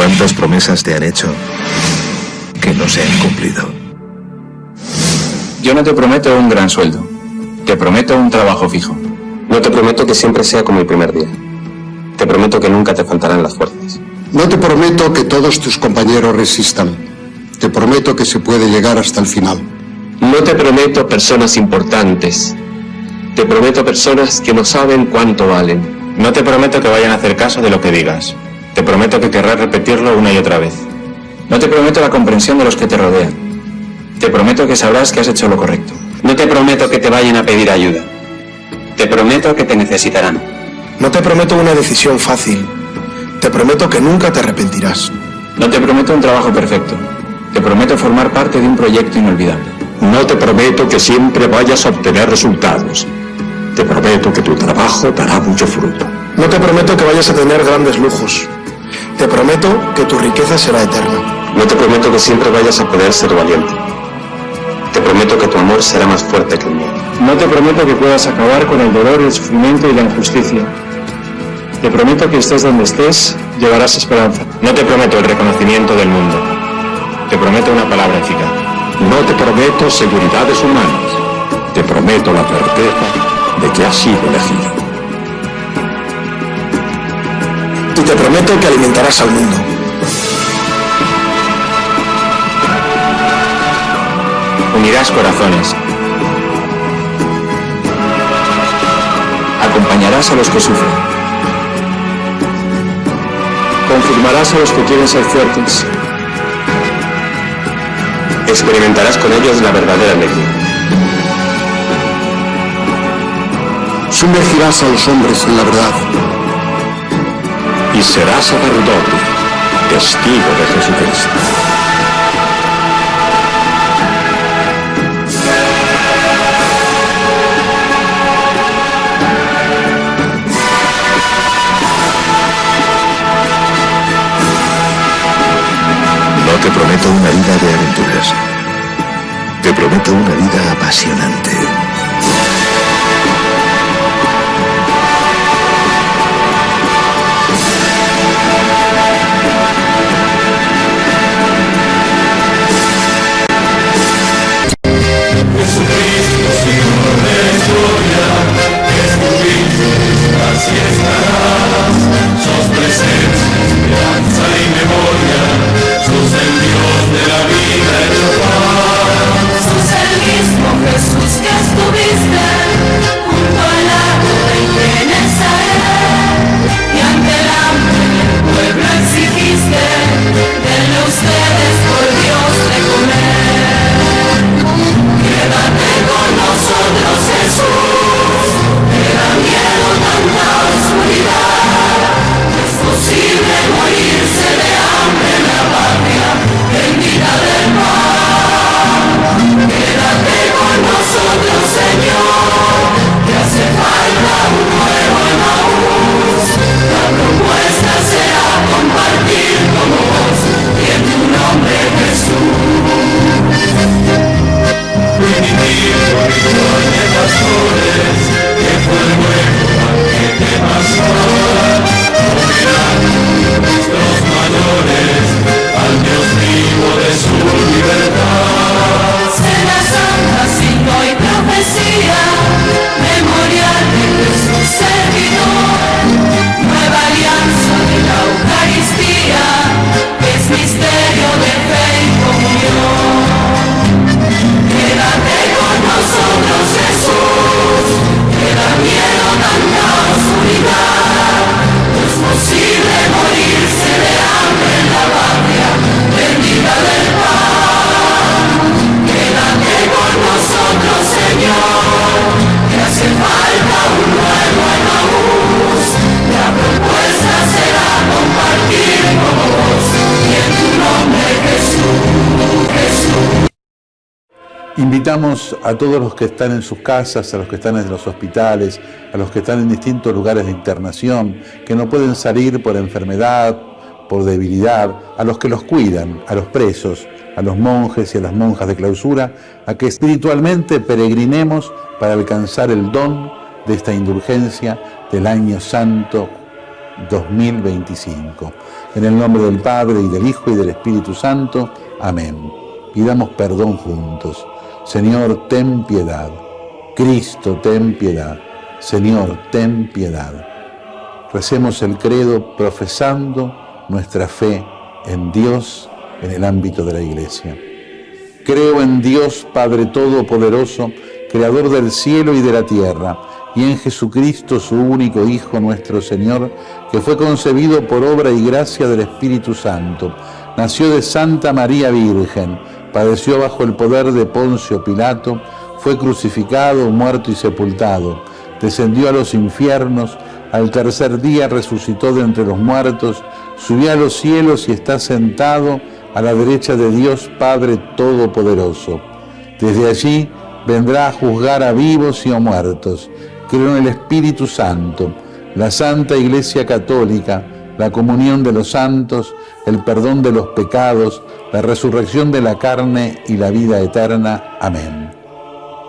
¿Cuántas promesas te han hecho que no se han cumplido? Yo no te prometo un gran sueldo. Te prometo un trabajo fijo. No te prometo que siempre sea como el primer día. Te prometo que nunca te faltarán las fuerzas. No te prometo que todos tus compañeros resistan. Te prometo que se puede llegar hasta el final. No te prometo personas importantes. Te prometo personas que no saben cuánto valen. No te prometo que vayan a hacer caso de lo que digas. Te prometo que querrás repetirlo una y otra vez. No te prometo la comprensión de los que te rodean. Te prometo que sabrás que has hecho lo correcto. No te prometo que te vayan a pedir ayuda. Te prometo que te necesitarán. No te prometo una decisión fácil. Te prometo que nunca te arrepentirás. No te prometo un trabajo perfecto. Te prometo formar parte de un proyecto inolvidable. No te prometo que siempre vayas a obtener resultados. Te prometo que tu trabajo dará mucho fruto. No te prometo que vayas a tener grandes lujos. Te prometo que tu riqueza será eterna. No te prometo que siempre vayas a poder ser valiente. Te prometo que tu amor será más fuerte que el mío. No te prometo que puedas acabar con el dolor, el sufrimiento y la injusticia. Te prometo que estés donde estés, llevarás esperanza. No te prometo el reconocimiento del mundo. Te prometo una palabra eficaz. No te prometo seguridades humanas. Te prometo la certeza de que has sido elegido. Y te prometo que alimentarás al mundo. Unirás corazones. Acompañarás a los que sufren. Confirmarás a los que quieren ser fuertes. Experimentarás con ellos la verdadera alegría. Sumergirás a los hombres en la verdad. Y serás sacerdote, testigo de Jesucristo. No te prometo una vida de aventuras. Te prometo una vida apasionante. Invitamos a todos los que están en sus casas, a los que están en los hospitales, a los que están en distintos lugares de internación, que no pueden salir por enfermedad, por debilidad, a los que los cuidan, a los presos, a los monjes y a las monjas de clausura, a que espiritualmente peregrinemos para alcanzar el don de esta indulgencia del año santo 2025. En el nombre del Padre, y del Hijo, y del Espíritu Santo. Amén. Pidamos perdón juntos. Señor, ten piedad. Cristo, ten piedad. Señor, ten piedad. Recemos el credo profesando nuestra fe en Dios en el ámbito de la Iglesia. Creo en Dios Padre Todopoderoso, Creador del cielo y de la tierra, y en Jesucristo, su único Hijo, nuestro Señor, que fue concebido por obra y gracia del Espíritu Santo. Nació de Santa María Virgen, padeció bajo el poder de Poncio Pilato, fue crucificado, muerto y sepultado, descendió a los infiernos, al tercer día resucitó de entre los muertos, subió a los cielos y está sentado a la derecha de Dios Padre Todopoderoso. Desde allí vendrá a juzgar a vivos y a muertos. Creo en el Espíritu Santo, la Santa Iglesia Católica, la comunión de los santos, el perdón de los pecados, la resurrección de la carne y la vida eterna. Amén.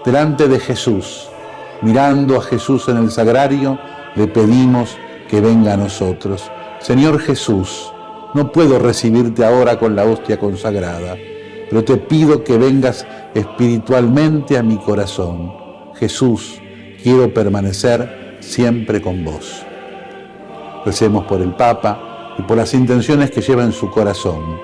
Delante de Jesús, mirando a Jesús en el sagrario, le pedimos que venga a nosotros. Señor Jesús, no puedo recibirte ahora con la hostia consagrada, pero te pido que vengas espiritualmente a mi corazón. Jesús, quiero permanecer siempre con vos. Recemos por el Papa y por las intenciones que lleva en su corazón.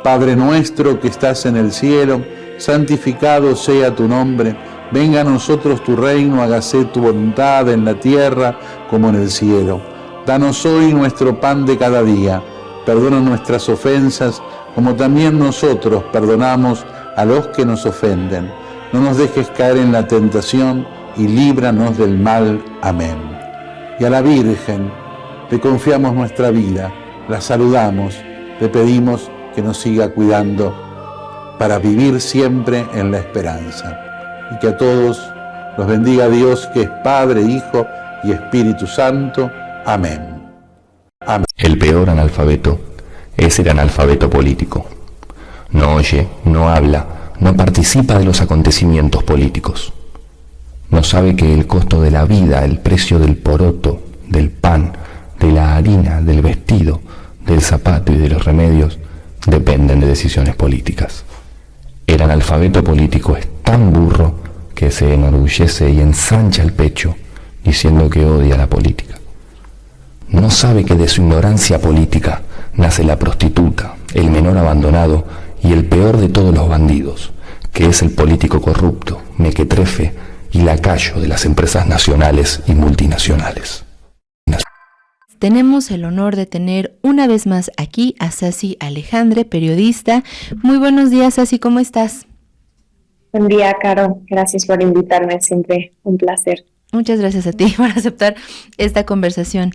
Padre nuestro que estás en el cielo, santificado sea tu nombre. Venga a nosotros tu reino, hágase tu voluntad en la tierra como en el cielo. Danos hoy nuestro pan de cada día. Perdona nuestras ofensas, como también nosotros perdonamos a los que nos ofenden. No nos dejes caer en la tentación y líbranos del mal. Amén. Y a la Virgen le confiamos nuestra vida, la saludamos, le pedimos que nos siga cuidando para vivir siempre en la esperanza. Y que a todos los bendiga Dios, que es Padre, Hijo y Espíritu Santo. Amén. Amén. El peor analfabeto es el analfabeto político. No oye, no habla, no participa de los acontecimientos políticos. No sabe que el costo de la vida, el precio del poroto, del pan, de la harina, del vestido, del zapato y de los remedios dependen de decisiones políticas. El analfabeto político es tan burro que se enorgullece y ensancha el pecho diciendo que odia la política. No sabe que de su ignorancia política nace la prostituta, el menor abandonado y el peor de todos los bandidos, que es el político corrupto, mequetrefe y lacayo de las empresas nacionales y multinacionales. Tenemos el honor de tener una vez más aquí a Sacy Alejandre, periodista. Muy buenos días, Sacy, ¿cómo estás? Buen día, Caro. Gracias por invitarme, siempre un placer. Muchas gracias a ti por aceptar esta conversación.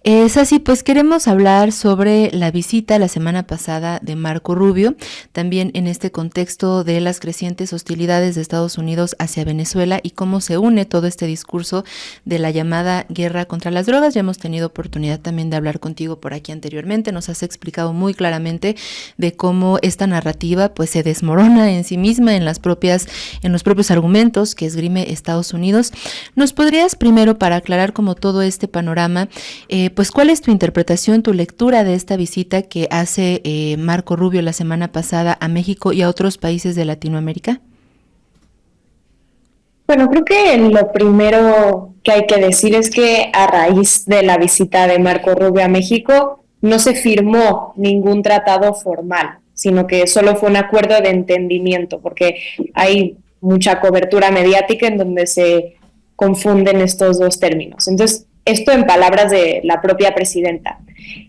Sacy, pues queremos hablar sobre la visita la semana pasada de Marco Rubio, también en este contexto de las crecientes hostilidades de Estados Unidos hacia Venezuela y cómo se une todo este discurso de la llamada guerra contra las drogas. Ya hemos tenido oportunidad también de hablar contigo por aquí anteriormente. Nos has explicado muy claramente de cómo esta narrativa pues se desmorona en sí misma en los propios argumentos que esgrime Estados Unidos. ¿Nos podrías primero, para aclarar como todo este panorama, pues cuál es tu interpretación, tu lectura de esta visita que hace Marco Rubio la semana pasada a México y a otros países de Latinoamérica? Bueno, creo que lo primero que hay que decir es que a raíz de la visita de Marco Rubio a México no se firmó ningún tratado formal, sino que solo fue un acuerdo de entendimiento, porque hay mucha cobertura mediática en donde se confunden estos dos términos. Entonces, esto en palabras de la propia presidenta.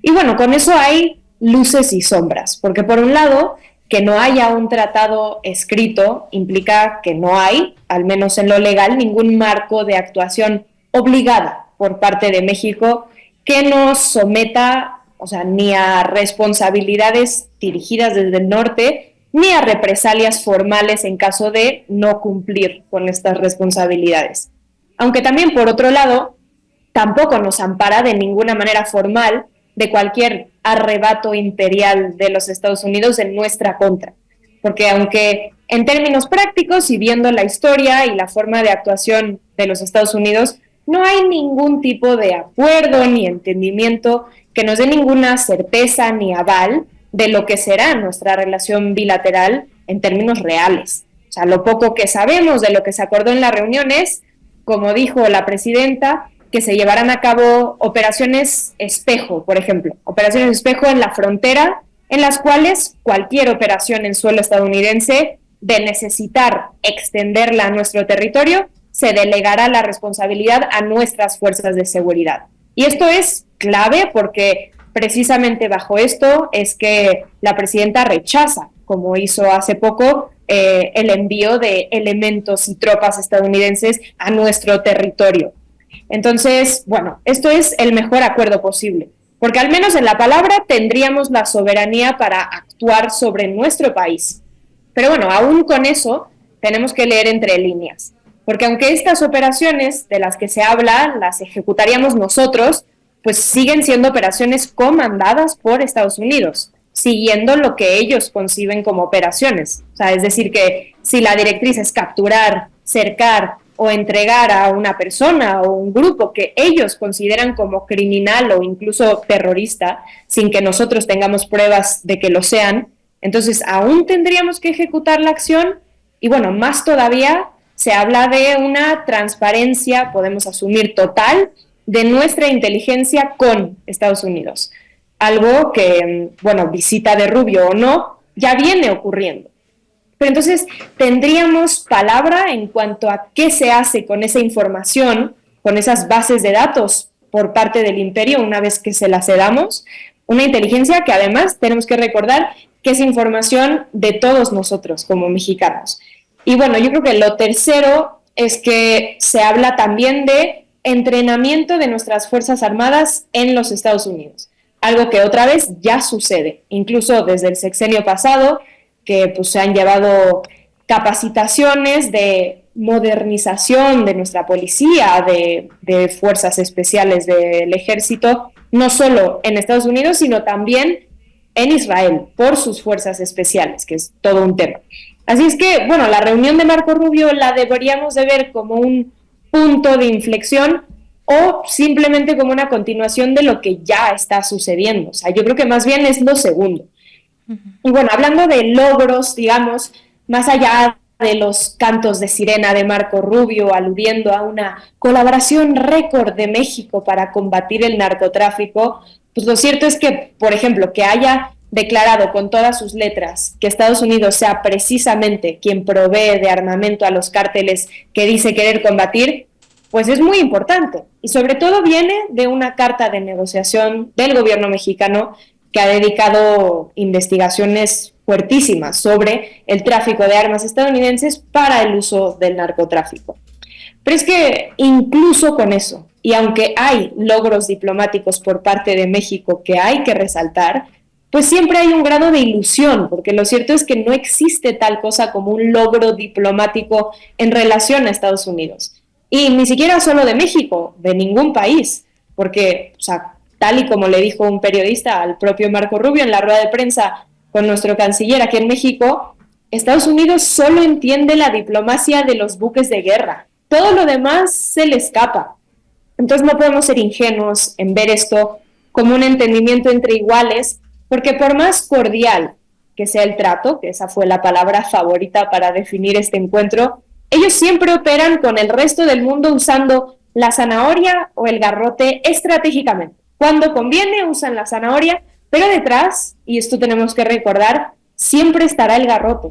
Y bueno, con eso hay luces y sombras, porque por un lado, que no haya un tratado escrito implica que no hay, al menos en lo legal, ningún marco de actuación obligada por parte de México que nos someta, o sea, ni a responsabilidades dirigidas desde el norte, ni a represalias formales en caso de no cumplir con estas responsabilidades. Aunque también, por otro lado, tampoco nos ampara de ninguna manera formal de cualquier arrebato imperial de los Estados Unidos en nuestra contra. Porque aunque en términos prácticos y viendo la historia y la forma de actuación de los Estados Unidos, no hay ningún tipo de acuerdo ni entendimiento que nos dé ninguna certeza ni aval de lo que será nuestra relación bilateral en términos reales. O sea, lo poco que sabemos de lo que se acordó en la reunión es, como dijo la presidenta, que se llevarán a cabo operaciones espejo, por ejemplo, operaciones espejo en la frontera, en las cuales cualquier operación en suelo estadounidense de necesitar extenderla a nuestro territorio, se delegará la responsabilidad a nuestras fuerzas de seguridad. Y esto es clave porque precisamente bajo esto es que la presidenta rechaza, como hizo hace poco, el envío de elementos y tropas estadounidenses a nuestro territorio. Entonces, bueno, esto es el mejor acuerdo posible, porque al menos en la palabra tendríamos la soberanía para actuar sobre nuestro país. Pero bueno, aún con eso tenemos que leer entre líneas, porque aunque estas operaciones de las que se habla las ejecutaríamos nosotros, pues siguen siendo operaciones comandadas por Estados Unidos, siguiendo lo que ellos conciben como operaciones. O sea, es decir, que si la directriz es capturar, cercar o entregar a una persona o un grupo que ellos consideran como criminal o incluso terrorista, sin que nosotros tengamos pruebas de que lo sean, entonces aún tendríamos que ejecutar la acción. Y bueno, más todavía se habla de una transparencia, podemos asumir total, de nuestra inteligencia con Estados Unidos. Algo que, bueno, visita de Rubio o no, ya viene ocurriendo. Pero entonces tendríamos palabra en cuanto a qué se hace con esa información, con esas bases de datos por parte del imperio una vez que se las cedamos. Una inteligencia que además tenemos que recordar que es información de todos nosotros como mexicanos. Y bueno, yo creo que lo tercero es que se habla también de entrenamiento de nuestras Fuerzas Armadas en los Estados Unidos. Algo que otra vez ya sucede, incluso desde el sexenio pasado, que pues se han llevado capacitaciones de modernización de nuestra policía, de fuerzas especiales del ejército, no solo en Estados Unidos, sino también en Israel, por sus fuerzas especiales, que es todo un tema. Así es que, bueno, la reunión de Marco Rubio la deberíamos de ver como un punto de inflexión o simplemente como una continuación de lo que ya está sucediendo. O sea, yo creo que más bien es lo segundo. Y bueno, hablando de logros, digamos, más allá de los cantos de sirena de Marco Rubio, aludiendo a una colaboración récord de México para combatir el narcotráfico, pues lo cierto es que, por ejemplo, que haya declarado con todas sus letras que Estados Unidos sea precisamente quien provee de armamento a los cárteles que dice querer combatir, pues es muy importante. Y sobre todo viene de una carta de negociación del gobierno mexicano que ha dedicado investigaciones fuertísimas sobre el tráfico de armas estadounidenses para el uso del narcotráfico. Pero es que incluso con eso, y aunque hay logros diplomáticos por parte de México que hay que resaltar, pues siempre hay un grado de ilusión, porque lo cierto es que no existe tal cosa como un logro diplomático en relación a Estados Unidos. Y ni siquiera solo de México, de ningún país, porque, o sea, tal y como le dijo un periodista al propio Marco Rubio en la rueda de prensa con nuestro canciller aquí en México, Estados Unidos solo entiende la diplomacia de los buques de guerra. Todo lo demás se le escapa. Entonces no podemos ser ingenuos en ver esto como un entendimiento entre iguales, porque por más cordial que sea el trato, que esa fue la palabra favorita para definir este encuentro, ellos siempre operan con el resto del mundo usando la zanahoria o el garrote estratégicamente. Cuando conviene usan la zanahoria, pero detrás, y esto tenemos que recordar, siempre estará el garrote.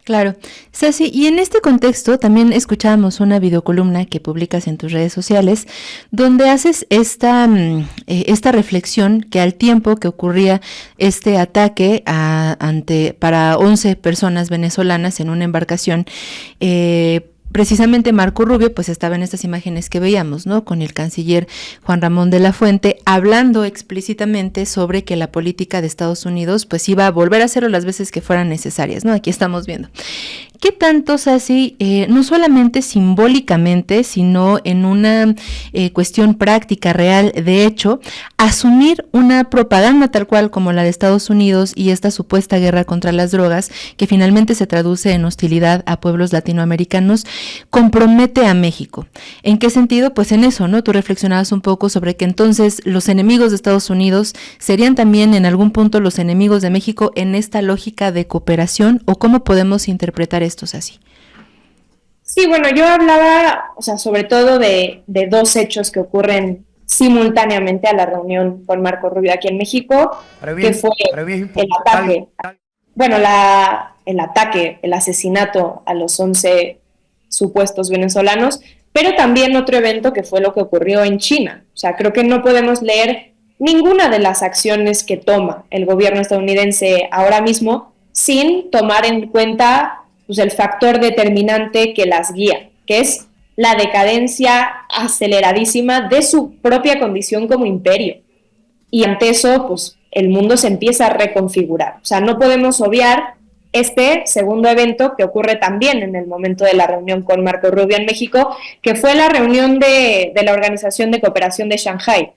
Claro, Ceci, y en este contexto también escuchábamos una videocolumna que publicas en tus redes sociales, donde haces esta reflexión que al tiempo que ocurría este ataque para 11 personas venezolanas en una embarcación, precisamente Marco Rubio pues estaba en estas imágenes que veíamos, ¿no? Con el canciller Juan Ramón de la Fuente hablando explícitamente sobre que la política de Estados Unidos pues iba a volver a hacerlo las veces que fueran necesarias, ¿no? Aquí estamos viendo ¿Qué tanto, Sasi, no solamente simbólicamente, sino en una cuestión práctica, real, de hecho, asumir una propaganda tal cual como la de Estados Unidos y esta supuesta guerra contra las drogas, que finalmente se traduce en hostilidad a pueblos latinoamericanos, compromete a México? ¿En qué sentido? Pues en eso, ¿no? Tú reflexionabas un poco sobre que entonces los enemigos de Estados Unidos serían también en algún punto los enemigos de México en esta lógica de cooperación, ¿o cómo podemos interpretar estos así? Sí, bueno, yo hablaba, o sea, sobre todo de dos hechos que ocurren simultáneamente a la reunión con Marco Rubio aquí en México, que fue el ataque, bueno, el ataque, el asesinato a los 11 supuestos venezolanos, pero también otro evento que fue lo que ocurrió en China. O sea, creo que no podemos leer ninguna de las acciones que toma el gobierno estadounidense ahora mismo sin tomar en cuenta pues, el factor determinante que las guía, que es la decadencia aceleradísima de su propia condición como imperio. Y ante eso, pues, el mundo se empieza a reconfigurar. O sea, no podemos obviar este segundo evento que ocurre también en el momento de la reunión con Marco Rubio en México, que fue la reunión de la Organización de Cooperación de Shanghái,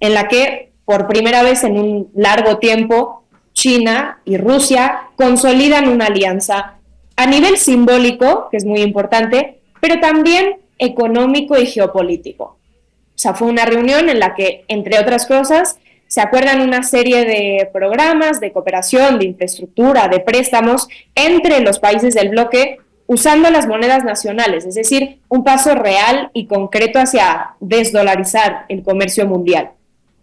en la que por primera vez en un largo tiempo China y Rusia consolidan una alianza a nivel simbólico, que es muy importante, pero también económico y geopolítico. O sea, fue una reunión en la que, entre otras cosas, se acuerdan una serie de programas de cooperación, de infraestructura, de préstamos entre los países del bloque usando las monedas nacionales, es decir, un paso real y concreto hacia desdolarizar el comercio mundial.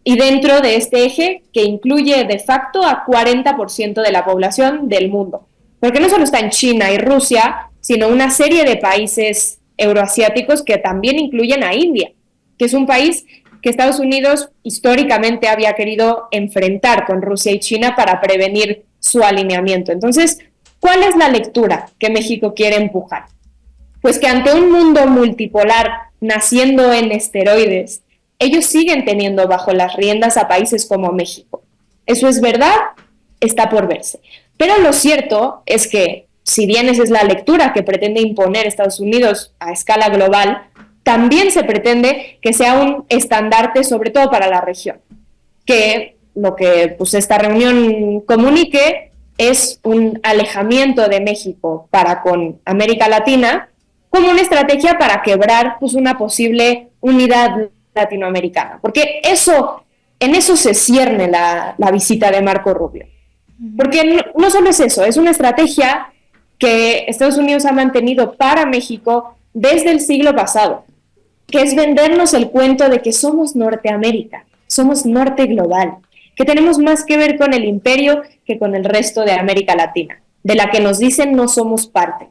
Y dentro de este eje, que incluye de facto a 40% de la población del mundo. Porque no solo está en China y Rusia, sino una serie de países euroasiáticos que también incluyen a India, que es un país que Estados Unidos históricamente había querido enfrentar con Rusia y China para prevenir su alineamiento. Entonces, ¿cuál es la lectura que México quiere empujar? Pues que ante un mundo multipolar naciendo en esteroides, ellos siguen teniendo bajo las riendas a países como México. ¿Eso es verdad? Está por verse. Pero lo cierto es que, si bien esa es la lectura que pretende imponer Estados Unidos a escala global, también se pretende que sea un estandarte sobre todo para la región. Que lo que pues, esta reunión comunique es un alejamiento de México para con América Latina como una estrategia para quebrar pues, una posible unidad latinoamericana. Porque en eso se cierne la visita de Marco Rubio. Porque no solo es eso, es una estrategia que Estados Unidos ha mantenido para México desde el siglo pasado, que es vendernos el cuento de que somos Norteamérica, somos norte global, que tenemos más que ver con el imperio que con el resto de América Latina, de la que nos dicen no somos parte.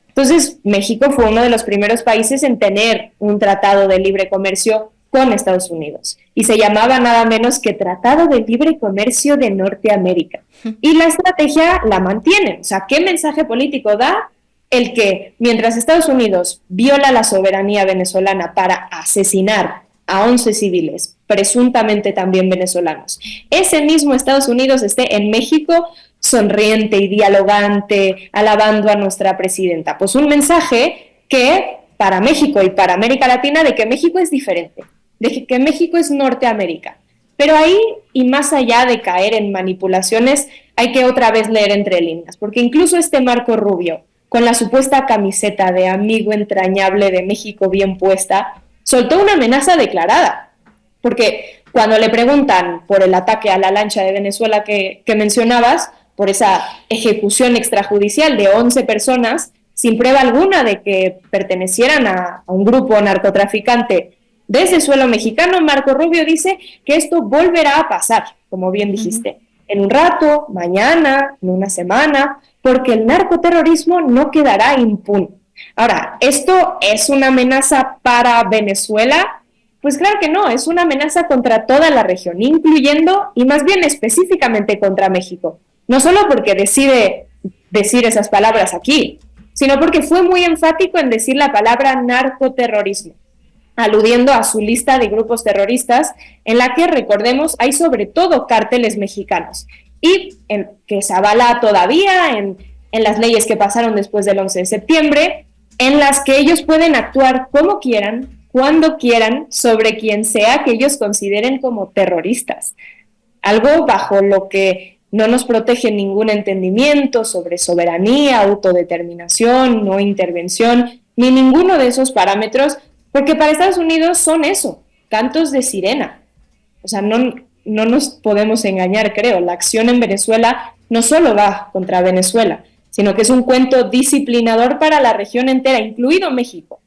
Entonces, México fue uno de los primeros países en tener un tratado de libre comercio con Estados Unidos, y se llamaba nada menos que Tratado de Libre Comercio de Norteamérica. Y la estrategia la mantiene. O sea, ¿qué mensaje político da el que, mientras Estados Unidos viola la soberanía venezolana para asesinar a 11 civiles, presuntamente también venezolanos, ese mismo Estados Unidos esté en México sonriente y dialogante, alabando a nuestra presidenta? Pues un mensaje que para México y para América Latina de que México es diferente, de que México es Norteamérica. Pero ahí, y más allá de caer en manipulaciones, hay que otra vez leer entre líneas, porque incluso este Marco Rubio, con la supuesta camiseta de amigo entrañable de México bien puesta, soltó una amenaza declarada. Porque cuando le preguntan por el ataque a la lancha de Venezuela que mencionabas, por esa ejecución extrajudicial de 11 personas, sin prueba alguna de que pertenecieran a un grupo narcotraficante desde suelo mexicano, Marco Rubio dice que esto volverá a pasar, como bien dijiste, en un rato, mañana, en una semana, porque el narcoterrorismo no quedará impune. Ahora, ¿esto es una amenaza para Venezuela? Pues claro que no, es una amenaza contra toda la región, incluyendo y más bien específicamente contra México. No solo porque decide decir esas palabras aquí, sino porque fue muy enfático en decir la palabra narcoterrorismo, aludiendo a su lista de grupos terroristas, en la que, recordemos, hay sobre todo cárteles mexicanos, y que se avala todavía en en las leyes que pasaron después del 11 de septiembre, en las que ellos pueden actuar como quieran, cuando quieran, sobre quien sea que ellos consideren como terroristas. Algo bajo lo que no nos protege ningún entendimiento sobre soberanía, autodeterminación, no intervención, ni ninguno de esos parámetros, porque para Estados Unidos son eso, cantos de sirena. O sea, no nos podemos engañar, creo. La acción en Venezuela no solo va contra Venezuela, sino que es un cuento disciplinador para la región entera, incluido México,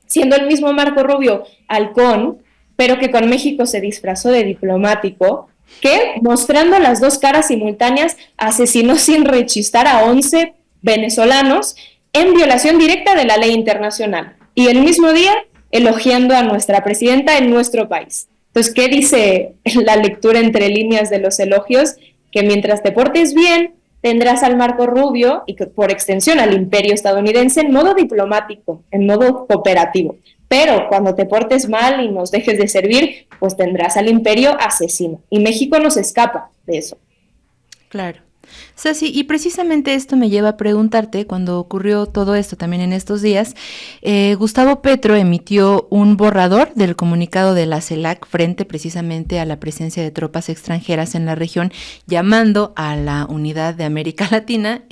siendo el mismo Marco Rubio halcón, pero que con México se disfrazó de diplomático, que, mostrando las dos caras simultáneas, asesinó sin rechistar a 11 venezolanos en violación directa de la ley internacional, y el mismo día elogiando a nuestra presidenta en nuestro país. Entonces, ¿qué dice la lectura entre líneas de los elogios? Que mientras te portes bien, tendrás al Marco Rubio y por extensión al imperio estadounidense en modo diplomático, en modo cooperativo. Pero cuando te portes mal y nos dejes de servir, pues tendrás al imperio asesino. Y México no se escapa de eso. Claro. Ceci, y precisamente esto me lleva a preguntarte, cuando ocurrió todo esto también en estos días, Gustavo Petro emitió un borrador del comunicado de la CELAC frente precisamente a la presencia de tropas extranjeras en la región, llamando a la unidad de América Latina,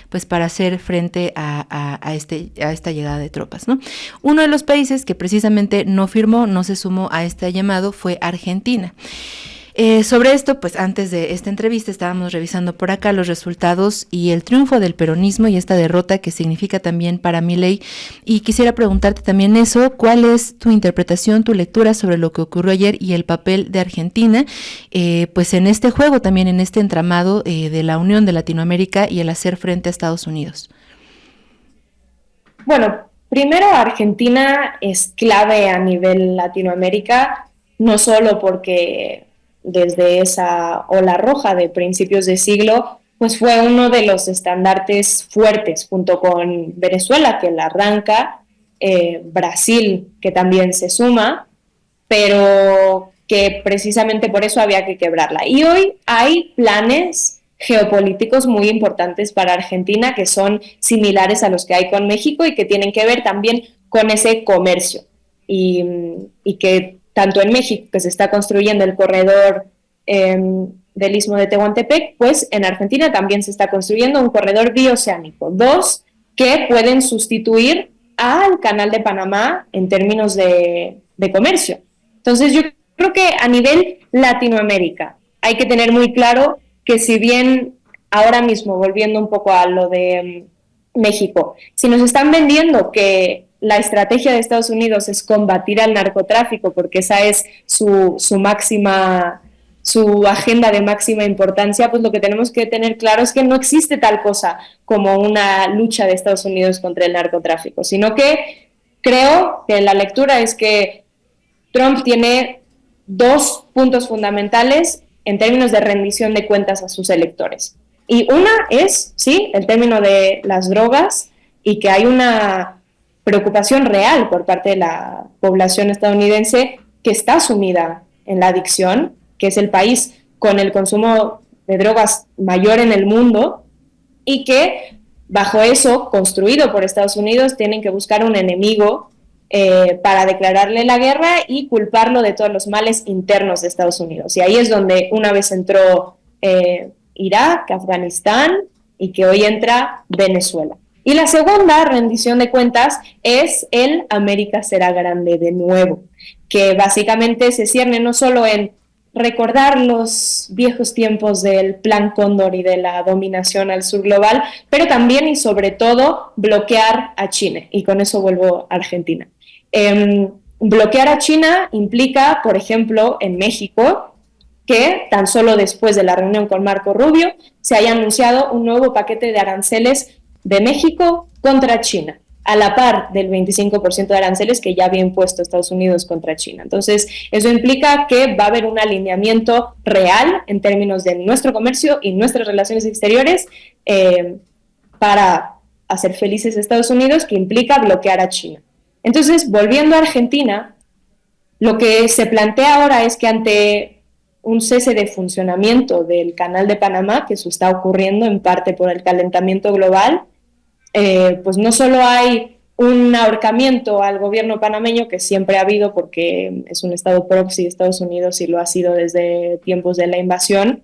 pues para hacer frente a esta llegada de tropas, ¿no? Uno de los países que precisamente no firmó, no se sumó a este llamado fue Argentina. Sobre esto, pues antes de esta entrevista estábamos revisando por acá los resultados y el triunfo del peronismo y esta derrota que significa también para Milei, y quisiera preguntarte también eso, ¿cuál es tu interpretación, tu lectura sobre lo que ocurrió ayer y el papel de Argentina, pues en este juego también, en este entramado de la Unión de Latinoamérica y el hacer frente a Estados Unidos? Bueno, primero Argentina es clave a nivel Latinoamérica, no solo porque desde esa ola roja de principios de siglo, pues fue uno de los estandartes fuertes, junto con Venezuela, que la arranca, Brasil, que también se suma, pero que precisamente por eso había que quebrarla. Y hoy hay planes geopolíticos muy importantes para Argentina que son similares a los que hay con México y que tienen que ver también con ese comercio. Y que tanto en México, que se está construyendo el corredor del Istmo de Tehuantepec, pues en Argentina también se está construyendo un corredor bioceánico, 2 que pueden sustituir al Canal de Panamá en términos de comercio. Entonces yo creo que a nivel Latinoamérica hay que tener muy claro que si bien ahora mismo, volviendo un poco a lo de México, si nos están vendiendo que la estrategia de Estados Unidos es combatir al narcotráfico, porque esa es su agenda de máxima importancia, pues lo que tenemos que tener claro es que no existe tal cosa como una lucha de Estados Unidos contra el narcotráfico, sino que creo que la lectura es que Trump tiene 2 puntos fundamentales en términos de rendición de cuentas a sus electores. Y una es, sí, el término de las drogas, y que hay una preocupación real por parte de la población estadounidense que está sumida en la adicción, que es el país con el consumo de drogas mayor en el mundo, y que bajo eso, construido por Estados Unidos, tienen que buscar un enemigo para declararle la guerra y culparlo de todos los males internos de Estados Unidos. Y ahí es donde una vez entró Irak, Afganistán, y que hoy entra Venezuela. Y la segunda rendición de cuentas es el América será grande de nuevo, que básicamente se cierne no solo en recordar los viejos tiempos del Plan Cóndor y de la dominación al sur global, pero también y sobre todo bloquear a China. Y con eso vuelvo a Argentina. Bloquear a China implica, por ejemplo, en México, que tan solo después de la reunión con Marco Rubio se haya anunciado un nuevo paquete de aranceles de México contra China, a la par del 25% de aranceles que ya había impuesto Estados Unidos contra China. Entonces, eso implica que va a haber un alineamiento real en términos de nuestro comercio y nuestras relaciones exteriores para hacer felices a Estados Unidos, que implica bloquear a China. Entonces, volviendo a Argentina, lo que se plantea ahora es que ante un cese de funcionamiento del Canal de Panamá, que eso está ocurriendo en parte por el calentamiento global, pues no solo hay un ahorcamiento al gobierno panameño, que siempre ha habido porque es un estado proxy de Estados Unidos y lo ha sido desde tiempos de la invasión,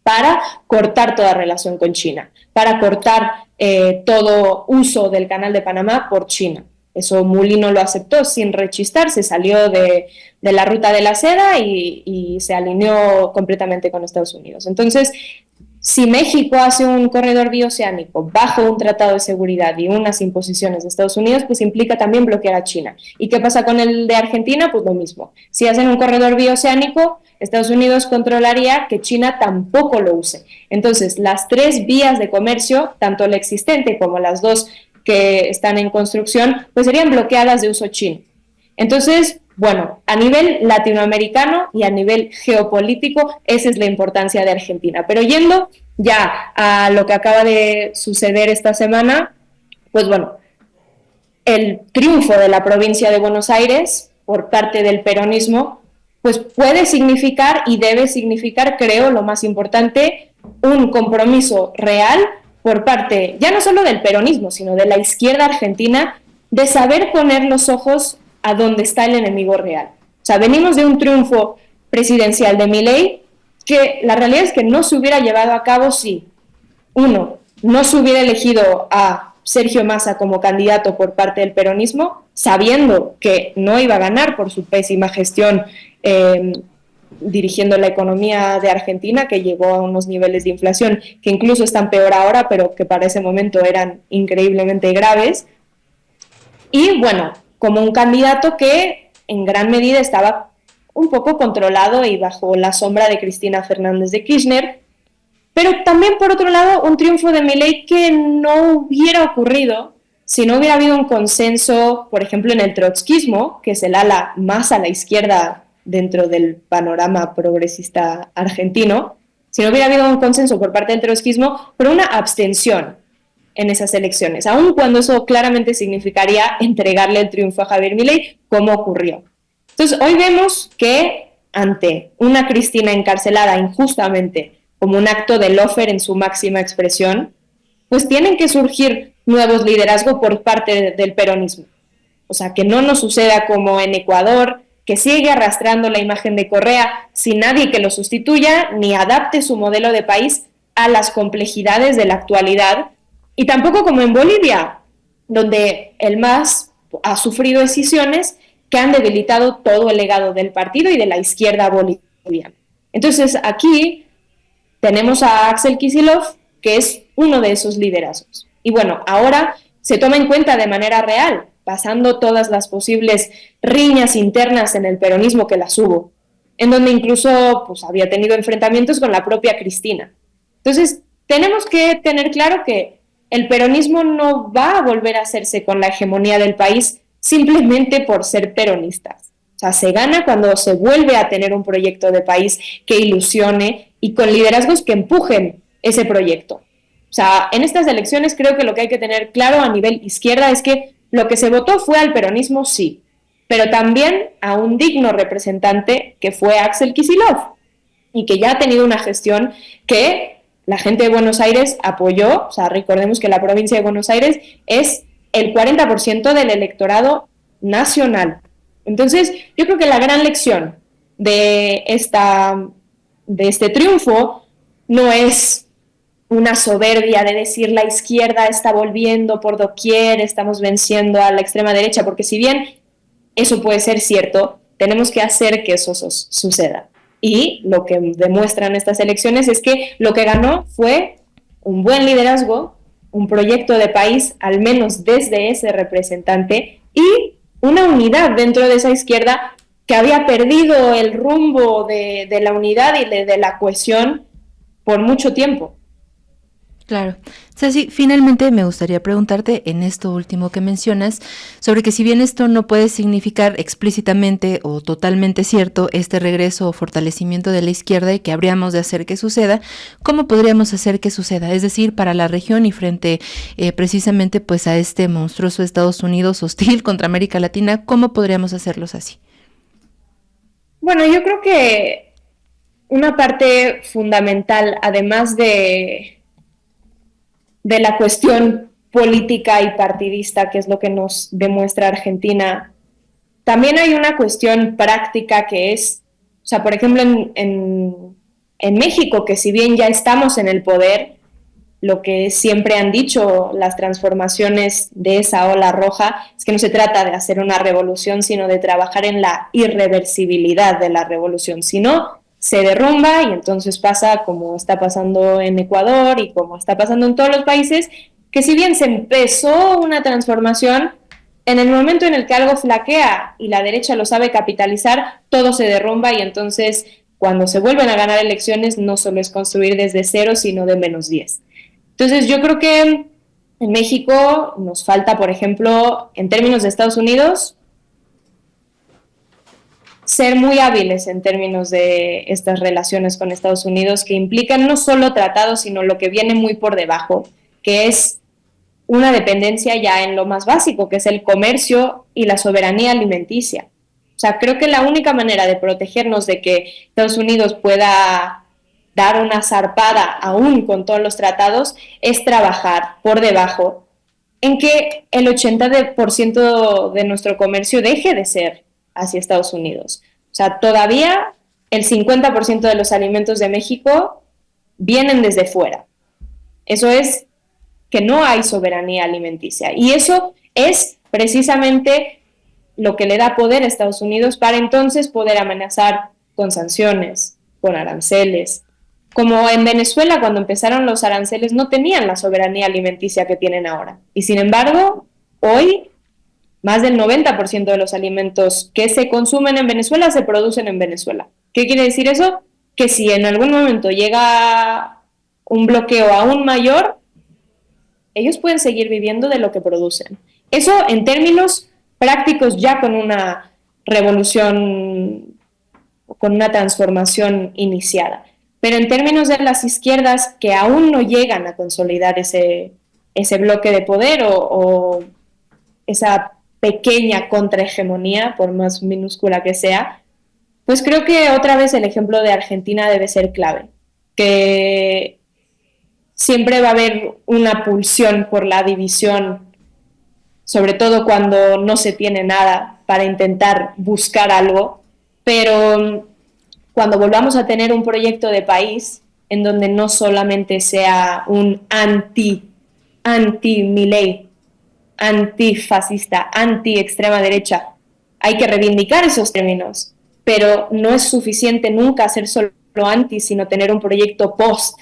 para cortar toda relación con China, para cortar todo uso del Canal de Panamá por China. Eso Mulino lo aceptó sin rechistar, se salió de la ruta de la seda y se alineó completamente con Estados Unidos. Entonces, si México hace un corredor bioceánico bajo un tratado de seguridad y unas imposiciones de Estados Unidos, pues implica también bloquear a China. ¿Y qué pasa con el de Argentina? Pues lo mismo. Si hacen un corredor bioceánico, Estados Unidos controlaría que China tampoco lo use. Entonces, las 3 vías de comercio, tanto la existente como las 2 que están en construcción, pues serían bloqueadas de uso chino. Entonces, bueno, a nivel latinoamericano y a nivel geopolítico, esa es la importancia de Argentina. Pero yendo ya a lo que acaba de suceder esta semana, pues bueno, el triunfo de la provincia de Buenos Aires por parte del peronismo, pues puede significar y debe significar, creo, lo más importante, un compromiso real por parte, ya no solo del peronismo, sino de la izquierda argentina, de saber poner los ojos a dónde está el enemigo real. O sea, venimos de un triunfo presidencial de Milei que la realidad es que no se hubiera llevado a cabo si, uno, no se hubiera elegido a Sergio Massa como candidato por parte del peronismo, sabiendo que no iba a ganar por su pésima gestión dirigiendo la economía de Argentina, que llegó a unos niveles de inflación que incluso están peor ahora, pero que para ese momento eran increíblemente graves. Y bueno, como un candidato que en gran medida estaba un poco controlado y bajo la sombra de Cristina Fernández de Kirchner, pero también por otro lado un triunfo de Milei que no hubiera ocurrido si no hubiera habido un consenso, por ejemplo, en el trotskismo, que es el ala más a la izquierda dentro del panorama progresista argentino, si no hubiera habido un consenso por parte del trotskismo, pero una abstención en esas elecciones, aun cuando eso claramente significaría entregarle el triunfo a Javier Milei, como ocurrió. Entonces, hoy vemos que ante una Cristina encarcelada injustamente como un acto de lawfare en su máxima expresión, pues tienen que surgir nuevos liderazgos por parte del peronismo. O sea, que no nos suceda como en Ecuador, que sigue arrastrando la imagen de Correa sin nadie que lo sustituya ni adapte su modelo de país a las complejidades de la actualidad, y tampoco como en Bolivia, donde el MAS ha sufrido decisiones que han debilitado todo el legado del partido y de la izquierda boliviana. Entonces aquí tenemos a Axel Kicillof, que es uno de esos liderazgos. Y bueno, ahora se toma en cuenta de manera real, pasando todas las posibles riñas internas en el peronismo que las hubo, en donde incluso pues, había tenido enfrentamientos con la propia Cristina. Entonces, tenemos que tener claro que el peronismo no va a volver a hacerse con la hegemonía del país simplemente por ser peronistas. O sea, se gana cuando se vuelve a tener un proyecto de país que ilusione y con liderazgos que empujen ese proyecto. O sea, en estas elecciones creo que lo que hay que tener claro a nivel izquierda es que lo que se votó fue al peronismo, sí, pero también a un digno representante que fue Axel Kicillof y que ya ha tenido una gestión que la gente de Buenos Aires apoyó. O sea, recordemos que la provincia de Buenos Aires es el 40% del electorado nacional. Entonces, yo creo que la gran lección de este triunfo no es una soberbia de decir la izquierda está volviendo por doquier, estamos venciendo a la extrema derecha, porque si bien eso puede ser cierto, tenemos que hacer que eso suceda. Y lo que demuestran estas elecciones es que lo que ganó fue un buen liderazgo, un proyecto de país, al menos desde ese representante, y una unidad dentro de esa izquierda que había perdido el rumbo de la unidad y de la cohesión por mucho tiempo. Claro. Ceci, finalmente me gustaría preguntarte en esto último que mencionas, sobre que si bien esto no puede significar explícitamente o totalmente cierto este regreso o fortalecimiento de la izquierda y que habríamos de hacer que suceda, ¿cómo podríamos hacer que suceda? Es decir, para la región y frente precisamente pues a este monstruoso Estados Unidos hostil contra América Latina, ¿cómo podríamos hacerlos así? Bueno, yo creo que una parte fundamental, además de la cuestión política y partidista, que es lo que nos demuestra Argentina, también hay una cuestión práctica que es, o sea, por ejemplo, en México, que si bien ya estamos en el poder, lo que siempre han dicho las transformaciones de esa ola roja es que no se trata de hacer una revolución, sino de trabajar en la irreversibilidad de la revolución. Si no, se derrumba y entonces pasa como está pasando en Ecuador y como está pasando en todos los países, que si bien se empezó una transformación, en el momento en el que algo flaquea y la derecha lo sabe capitalizar, todo se derrumba y entonces cuando se vuelven a ganar elecciones no solo es construir desde cero, sino de -10. Entonces yo creo que en México nos falta, por ejemplo, en términos de Estados Unidos, ser muy hábiles en términos de estas relaciones con Estados Unidos que implican no solo tratados, sino lo que viene muy por debajo, que es una dependencia ya en lo más básico, que es el comercio y la soberanía alimenticia. O sea, creo que la única manera de protegernos de que Estados Unidos pueda dar una zarpada aún con todos los tratados es trabajar por debajo en que el 80% de nuestro comercio deje de ser hacia Estados Unidos. O sea, todavía el 50% de los alimentos de México vienen desde fuera. Eso es que no hay soberanía alimenticia. Y eso es precisamente lo que le da poder a Estados Unidos para entonces poder amenazar con sanciones, con aranceles. Como en Venezuela, cuando empezaron los aranceles, no tenían la soberanía alimenticia que tienen ahora. Y sin embargo, hoy, más del 90% de los alimentos que se consumen en Venezuela se producen en Venezuela. ¿Qué quiere decir eso? Que si en algún momento llega un bloqueo aún mayor, ellos pueden seguir viviendo de lo que producen. Eso en términos prácticos, ya con una revolución, con una transformación iniciada. Pero en términos de las izquierdas que aún no llegan a consolidar ese bloque de poder o esa pequeña contrahegemonía, por más minúscula que sea, pues creo que otra vez el ejemplo de Argentina debe ser clave, que siempre va a haber una pulsión por la división, sobre todo cuando no se tiene nada para intentar buscar algo, pero cuando volvamos a tener un proyecto de país en donde no solamente sea un anti-Milei, antifascista, anti-extrema derecha, hay que reivindicar esos términos, pero no es suficiente nunca ser solo anti, sino tener un proyecto post,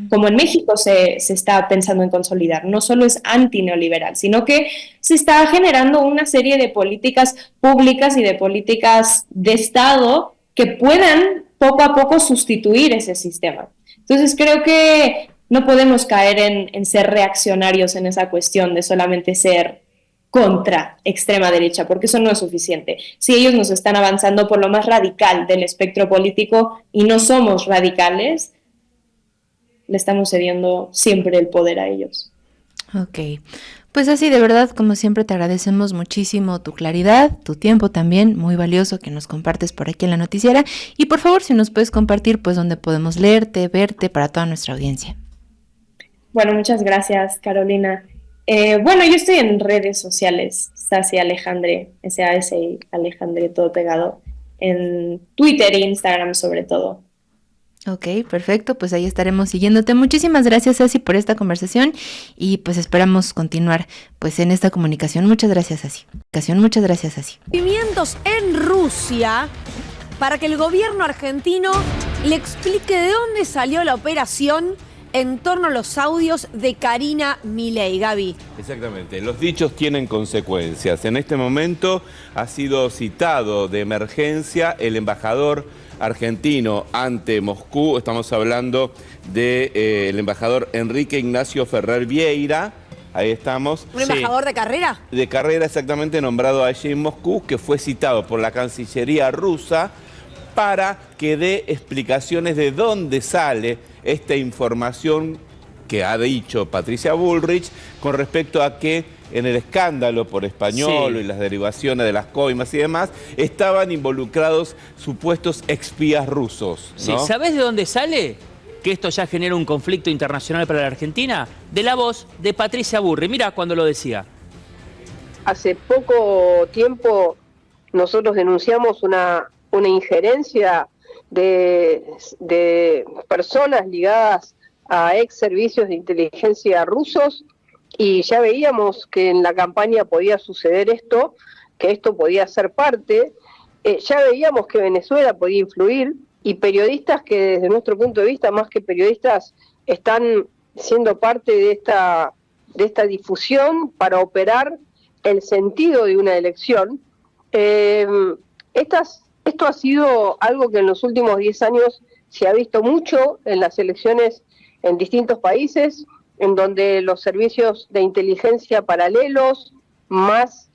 como en México se está pensando en consolidar. No solo es anti-neoliberal, sino que se está generando una serie de políticas públicas y de políticas de Estado que puedan poco a poco sustituir ese sistema. Entonces creo que no podemos caer en ser reaccionarios en esa cuestión de solamente ser contra extrema derecha, porque eso no es suficiente. Si ellos nos están avanzando por lo más radical del espectro político y no somos radicales, le estamos cediendo siempre el poder a ellos. Ok. Pues así, de verdad, como siempre, te agradecemos muchísimo tu claridad, tu tiempo también, muy valioso que nos compartes por aquí en la noticiera. Y por favor, si nos puedes compartir, pues, donde podemos leerte, verte para toda nuestra audiencia. Bueno, muchas gracias, Carolina. Bueno, yo estoy en redes sociales, Sasi Alejandre, S-A-S-I Alejandre, todo pegado, en Twitter e Instagram sobre todo. Ok, perfecto, pues ahí estaremos siguiéndote. Muchísimas gracias, Sasi, por esta conversación y pues esperamos continuar pues en esta comunicación. Muchas gracias, Sasi. Muchas gracias, Sasi. Movimientos en Rusia para que el gobierno argentino le explique de dónde salió la operación en torno a los audios de Karina Milei. Gaby. Exactamente, los dichos tienen consecuencias. En este momento ha sido citado de emergencia el embajador argentino ante Moscú. Estamos hablando del embajador Enrique Ignacio Ferrer Vieira. Ahí estamos. ¿Un embajador de carrera? De carrera, exactamente, nombrado allí en Moscú, que fue citado por la Cancillería rusa para que dé explicaciones de dónde sale esta información que ha dicho Patricia Bullrich con respecto a que en el escándalo por español y las derivaciones de las coimas y demás, estaban involucrados supuestos espías rusos, ¿no? Sí, ¿sabés de dónde sale que esto ya genera un conflicto internacional para la Argentina? De la voz de Patricia Burri. Mira cuando lo decía. Hace poco tiempo nosotros denunciamos una injerencia de personas ligadas a ex servicios de inteligencia rusos, y ya veíamos que en la campaña podía suceder esto, que esto podía ser parte, ya veíamos que Venezuela podía influir, y periodistas que desde nuestro punto de vista, más que periodistas, están siendo parte de esta difusión para operar el sentido de una elección. Esto ha sido algo que en los últimos 10 años se ha visto mucho en las elecciones en distintos países, en donde los servicios de inteligencia paralelos, más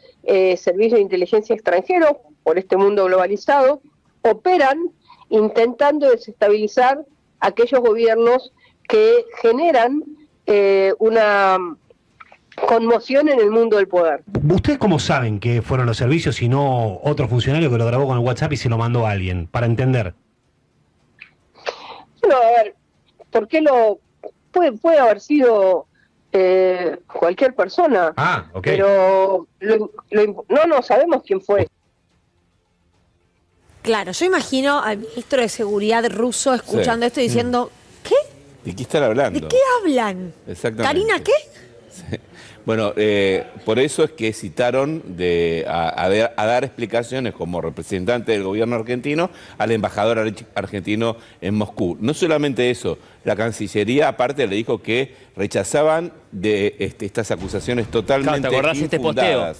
servicios de inteligencia extranjeros, por este mundo globalizado, operan intentando desestabilizar aquellos gobiernos que generan una conmoción en el mundo del poder. ¿Ustedes cómo saben que fueron los servicios y no otro funcionario que lo grabó con el WhatsApp y se lo mandó a alguien? Para entender. Bueno, a ver, ¿por qué puede haber sido cualquier persona? Ah, ok. Pero no sabemos quién fue. Claro, yo imagino al ministro de Seguridad ruso escuchando esto y diciendo, ¿qué? ¿De qué están hablando? ¿De qué hablan? Exactamente. ¿Karina qué? Sí. Bueno, por eso es que citaron a dar explicaciones como representante del gobierno argentino al embajador argentino en Moscú. No solamente eso, la Cancillería aparte le dijo que rechazaban estas acusaciones totalmente infundadas.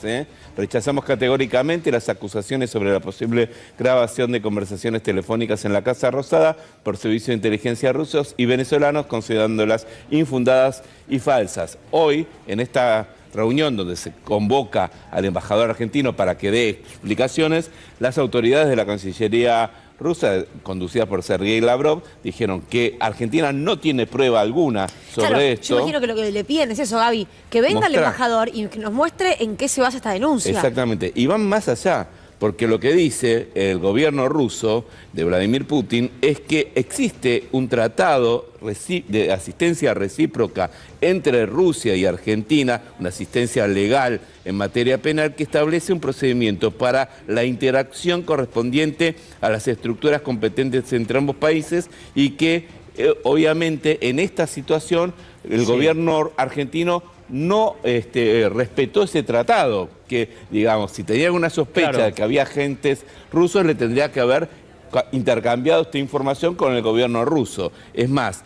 Rechazamos categóricamente las acusaciones sobre la posible grabación de conversaciones telefónicas en la Casa Rosada por servicios de inteligencia rusos y venezolanos, considerándolas infundadas y falsas. Hoy, en esta reunión donde se convoca al embajador argentino para que dé explicaciones, las autoridades de la Cancillería rusa, conducidas por Sergei Lavrov, dijeron que Argentina no tiene prueba alguna sobre esto. Yo imagino que lo que le piden es eso, Gaby, que venga el embajador y que nos muestre en qué se basa esta denuncia. Exactamente, y van más allá, porque lo que dice el gobierno ruso de Vladimir Putin es que existe un tratado de asistencia recíproca entre Rusia y Argentina, una asistencia legal en materia penal que establece un procedimiento para la interacción correspondiente a las estructuras competentes entre ambos países y que obviamente en esta situación el gobierno argentino no respetó ese tratado, que digamos, si tenía alguna sospecha de que había agentes rusos, le tendría que haber intercambiado esta información con el gobierno ruso. Es más,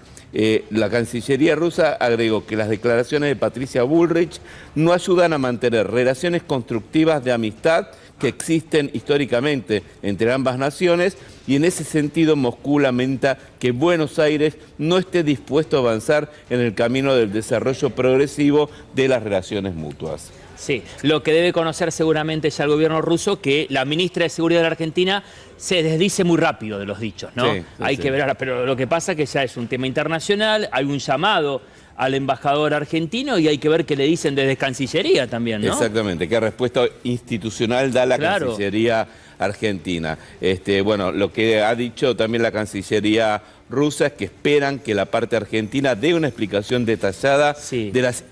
la Cancillería rusa agregó que las declaraciones de Patricia Bullrich no ayudan a mantener relaciones constructivas de amistad que existen históricamente entre ambas naciones, y en ese sentido Moscú lamenta que Buenos Aires no esté dispuesto a avanzar en el camino del desarrollo progresivo de las relaciones mutuas. Sí, lo que debe conocer seguramente ya el gobierno ruso, que la ministra de Seguridad de la Argentina se desdice muy rápido de los dichos, ¿no? Hay que ver ahora, pero lo que pasa es que ya es un tema internacional, hay un llamado al embajador argentino y hay que ver qué le dicen desde Cancillería también, ¿no? Exactamente, qué respuesta institucional da la Cancillería argentina. Bueno, lo que ha dicho también la Cancillería rusa es que esperan que la parte argentina dé una explicación detallada de las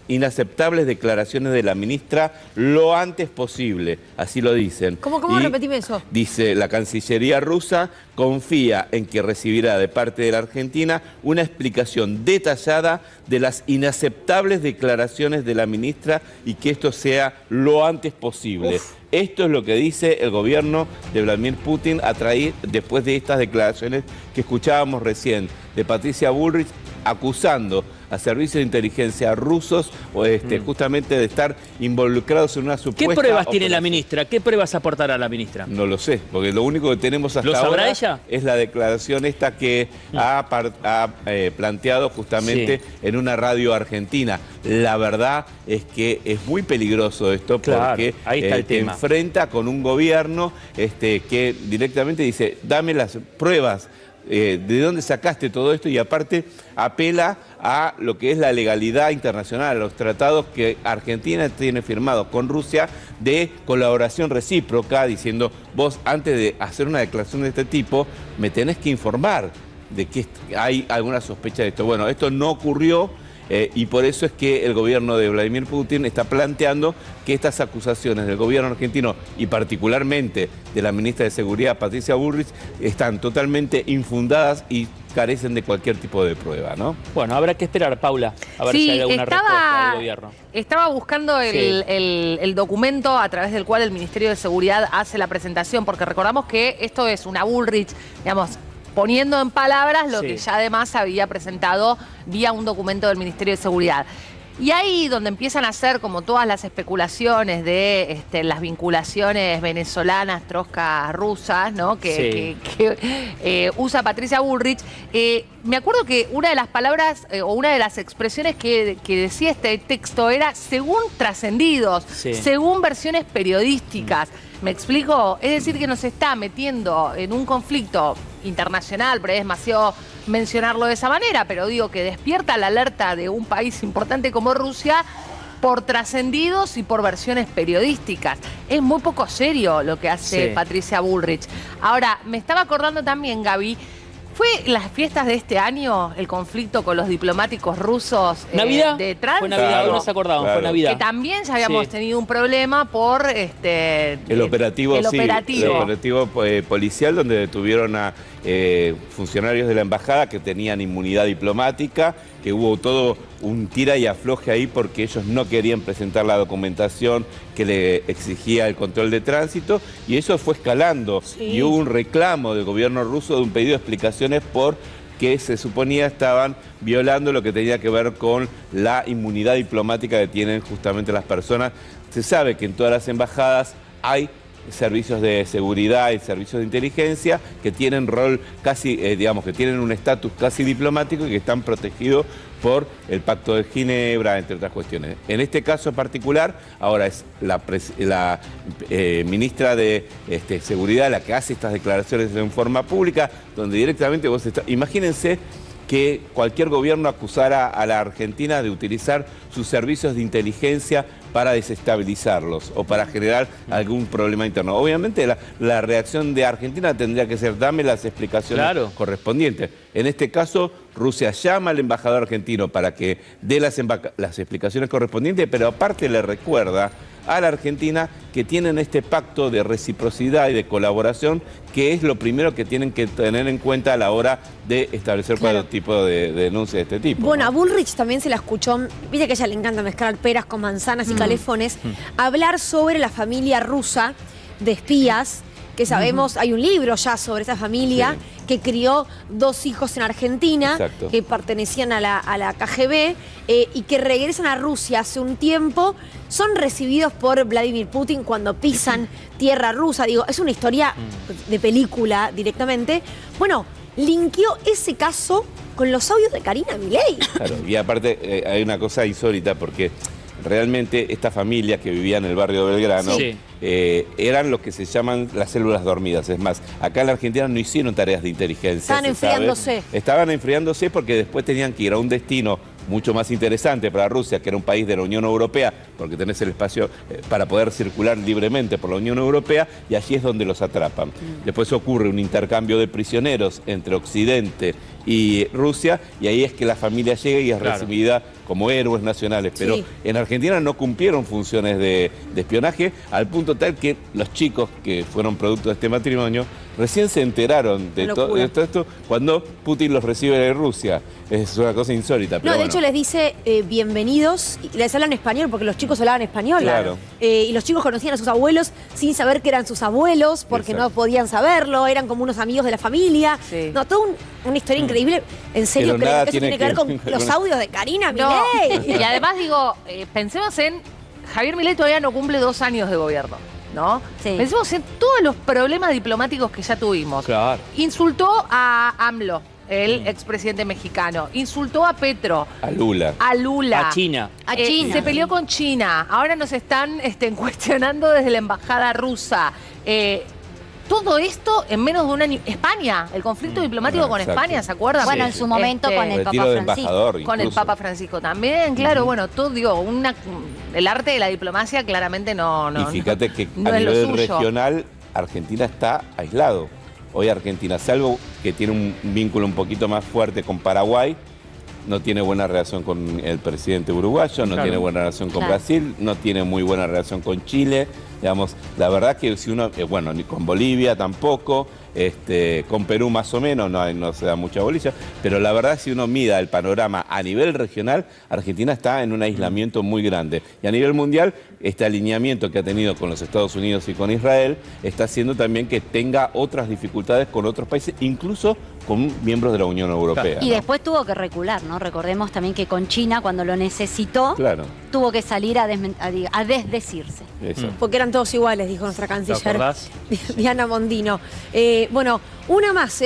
inaceptables declaraciones de la ministra lo antes posible, así lo dicen. ¿Cómo repetime eso? Dice, la Cancillería rusa confía en que recibirá de parte de la Argentina una explicación detallada de las inaceptables declaraciones de la ministra y que esto sea lo antes posible. Esto es lo que dice el gobierno de Vladimir Putin después de estas declaraciones que escuchábamos recién de Patricia Bullrich acusando a servicios de inteligencia rusos justamente de estar involucrados en una supuesta... ¿Qué pruebas tiene la ministra? ¿Qué pruebas aportará la ministra? No lo sé, porque lo único que tenemos hasta ahora es la declaración esta que ha planteado justamente en una radio argentina. La verdad es que es muy peligroso esto porque ahí está el tema. Enfrenta con un gobierno que directamente dice, dame las pruebas ¿de dónde sacaste todo esto? Y aparte apela a lo que es la legalidad internacional, a los tratados que Argentina tiene firmados con Rusia de colaboración recíproca, diciendo, vos antes de hacer una declaración de este tipo, me tenés que informar de que hay alguna sospecha de esto. Bueno, esto no ocurrió. Y por eso es que el gobierno de Vladimir Putin está planteando que estas acusaciones del gobierno argentino y particularmente de la ministra de Seguridad, Patricia Bullrich, están totalmente infundadas y carecen de cualquier tipo de prueba, ¿no? Bueno, habrá que esperar, Paula, a ver si hay alguna respuesta del gobierno. Estaba buscando el documento a través del cual el Ministerio de Seguridad hace la presentación, porque recordamos que esto es una Bullrich, digamos, poniendo en palabras lo que ya además había presentado vía un documento del Ministerio de Seguridad. Y ahí donde empiezan a hacer como todas las especulaciones de las vinculaciones venezolanas, troscas rusas, ¿no? que usa Patricia Bullrich. Me acuerdo que una de las palabras o una de las expresiones que decía este texto era según trascendidos, según versiones periodísticas. ¿Me explico? Es decir, que nos está metiendo en un conflicto internacional, pero es demasiado mencionarlo de esa manera, pero digo que despierta la alerta de un país importante como Rusia por trascendidos y por versiones periodísticas. Es muy poco serio lo que hace Patricia Bullrich. Ahora, me estaba acordando también, Gaby, ¿fue las fiestas de este año el conflicto con los diplomáticos rusos ¿Navidad? De Trump? Fue Navidad, no se acordaban, fue Navidad. Que también ya habíamos tenido un problema por el operativo policial, donde detuvieron a funcionarios de la embajada que tenían inmunidad diplomática, que hubo todo un tira y afloje ahí porque ellos no querían presentar la documentación que le exigía el control de tránsito, y eso fue escalando. Y hubo un reclamo del gobierno ruso de un pedido de explicaciones por que se suponía estaban violando lo que tenía que ver con la inmunidad diplomática que tienen justamente las personas. Se sabe que en todas las embajadas hay servicios de seguridad y servicios de inteligencia que tienen rol casi, digamos, que tienen un estatus casi diplomático y que están protegidos por el Pacto de Ginebra, entre otras cuestiones. En este caso en particular, ahora es la ministra de Seguridad la que hace estas declaraciones en forma pública, donde directamente vos estás... Imagínense que cualquier gobierno acusara a la Argentina de utilizar sus servicios de inteligencia para desestabilizarlos o para generar algún problema interno. Obviamente la reacción de Argentina tendría que ser dame las explicaciones correspondientes. En este caso, Rusia llama al embajador argentino para que dé las explicaciones correspondientes, pero aparte le recuerda a la Argentina que tienen este pacto de reciprocidad y de colaboración, que es lo primero que tienen que tener en cuenta a la hora de establecer cualquier tipo de denuncia de este tipo. Bueno, a Bullrich también se la escuchó, viste que a ella le encanta mezclar peras con manzanas y calefones, hablar sobre la familia rusa de espías, que sabemos, hay un libro ya sobre esa familia que crió 2 hijos en Argentina, que pertenecían a la KGB y que regresan a Rusia hace un tiempo, son recibidos por Vladimir Putin cuando pisan tierra rusa. Digo, es una historia de película directamente. Bueno, linkeó ese caso con los audios de Karina Milei. Claro, y aparte hay una cosa insólita porque realmente esta familia que vivía en el barrio de Belgrano eran los que se llaman las células dormidas. Es más, acá en la Argentina no hicieron tareas de inteligencia. Estaban enfriándose. Estaban enfriándose porque después tenían que ir a un destino mucho más interesante para Rusia, que era un país de la Unión Europea, porque tenés el espacio para poder circular libremente por la Unión Europea, y allí es donde los atrapan. Después ocurre un intercambio de prisioneros entre Occidente y Rusia, y ahí es que la familia llega y es recibida como héroes nacionales. Pero en Argentina no cumplieron funciones de espionaje, al punto tal que los chicos que fueron producto de este matrimonio recién se enteraron de todo esto cuando Putin los recibe de Rusia. Es una cosa insólita. Pero de hecho les dice bienvenidos, y les hablan español porque los chicos hablaban español. Y los chicos conocían a sus abuelos sin saber que eran sus abuelos porque no podían saberlo, eran como unos amigos de la familia. No, toda una historia increíble. En serio, creo que eso tiene que ver con los audios de Karina Milei. Y además digo, pensemos en Javier Milei todavía no cumple 2 años de gobierno, ¿no? Pensemos en todos los problemas diplomáticos que ya tuvimos. Insultó a AMLO, el expresidente mexicano. Insultó a Petro. A Lula. A China. Se peleó con China. Ahora nos están cuestionando desde la embajada rusa. todo esto en menos de un año. España, el conflicto diplomático con exacto. España, ¿se acuerdan? Bueno, en su momento con el Papa Francisco. Con el Papa Francisco también, claro, bueno, todo, digo, el arte de la diplomacia claramente no. Y fíjate que no a es lo nivel suyo. regional, Argentina está aislado. Hoy Argentina, salvo que tiene un vínculo un poquito más fuerte con Paraguay, no tiene buena relación con el presidente uruguayo, no tiene buena relación con Brasil, no tiene muy buena relación con Chile. Digamos, la verdad que si uno, bueno, ni con Bolivia tampoco, con Perú más o menos, no se da mucha bolilla, pero la verdad si uno mida el panorama a nivel regional, Argentina está en un aislamiento muy grande. Y a nivel mundial, este alineamiento que ha tenido con los Estados Unidos y con Israel está haciendo también que tenga otras dificultades con otros países, incluso con miembros de la Unión Europea. Y ¿no? después tuvo que recular, ¿no? Recordemos también que con China, cuando lo necesitó, tuvo que salir a desdecirse. Porque eran todos iguales, dijo nuestra canciller acordás? Diana Mondino. Bueno, una más,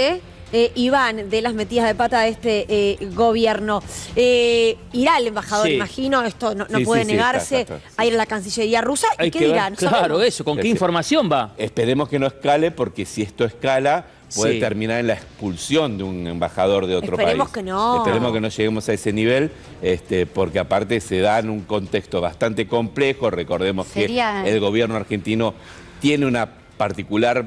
Iván, de las metidas de pata de este gobierno. Irá el embajador, imagino, esto no puede negarse, está. a ir a la Cancillería rusa. Hay ¿Y qué que ver, dirán? claro, ¿Sabemos? eso, ¿con qué información va? Esperemos que no escale, porque si esto escala, puede terminar en la expulsión de un embajador de otro Esperemos país. que no. Esperemos que no lleguemos a ese nivel, porque aparte se da en un contexto bastante complejo. Recordemos que el gobierno argentino tiene una particular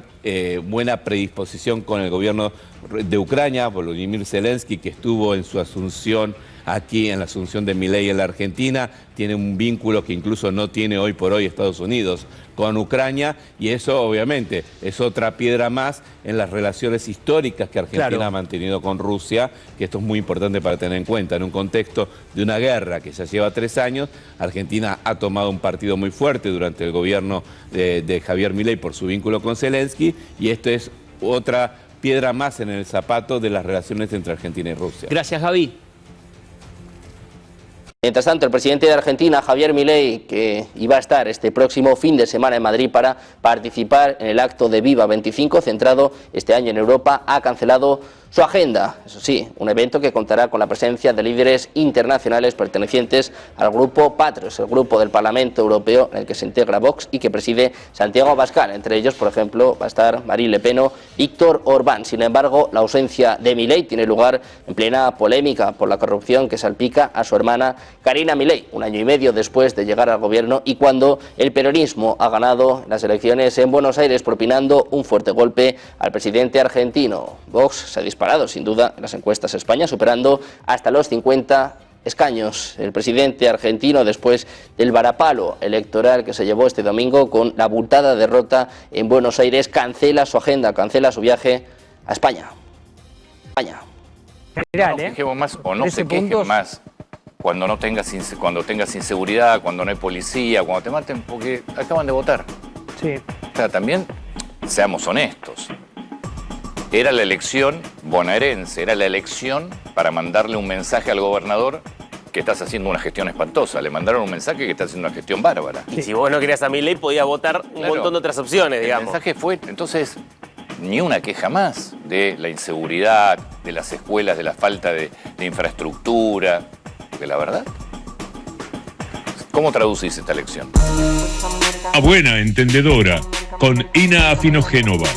buena predisposición con el gobierno de Ucrania, Volodymyr Zelensky, que estuvo en su asunción aquí, en la asunción de Milei en la Argentina, tiene un vínculo que incluso no tiene hoy por hoy Estados Unidos con Ucrania, y eso obviamente es otra piedra más en las relaciones históricas que Argentina ha mantenido con Rusia, que esto es muy importante para tener en cuenta. En un contexto de una guerra que ya lleva 3 años, Argentina ha tomado un partido muy fuerte durante el gobierno de Javier Milei por su vínculo con Zelensky, y esto es otra piedra más en el zapato de las relaciones entre Argentina y Rusia. Gracias, Javi. Mientras tanto, el presidente de Argentina, Javier Milei, que iba a estar este próximo fin de semana en Madrid para participar en el acto de Viva 25, centrado este año en Europa, ha cancelado su agenda. Eso sí, un evento que contará con la presencia de líderes internacionales pertenecientes al grupo Patrios, el grupo del Parlamento Europeo en el que se integra Vox y que preside Santiago Abascal. Entre ellos, por ejemplo, va a estar Marine Le Pen o Víctor Orbán. Sin embargo, la ausencia de Milei tiene lugar en plena polémica por la corrupción que salpica a su hermana Karina Milei, 1 año y medio después de llegar al gobierno y cuando el peronismo ha ganado las elecciones en Buenos Aires, propinando un fuerte golpe al presidente argentino. Vox se ha disparado sin duda en las encuestas en España, superando hasta los 50 escaños. El presidente argentino, después del varapalo electoral que se llevó este domingo con la abultada derrota en Buenos Aires, cancela su agenda, cancela su viaje a España. No fijemos más o no se quejen más cuando tengas inseguridad, cuando no hay policía, cuando te maten, porque acaban de votar. O sea, también seamos honestos. Era la elección bonaerense, era la elección para mandarle un mensaje al gobernador que estás haciendo una gestión espantosa. Le mandaron un mensaje que estás haciendo una gestión bárbara. Y si vos no querías a Milei, podías votar un montón de otras opciones, digamos. El mensaje fue, entonces, ni una queja más de la inseguridad, de las escuelas, de la falta de infraestructura. Porque la verdad, ¿cómo traducís esta elección? A buena entendedora, con Ina Afinogénova.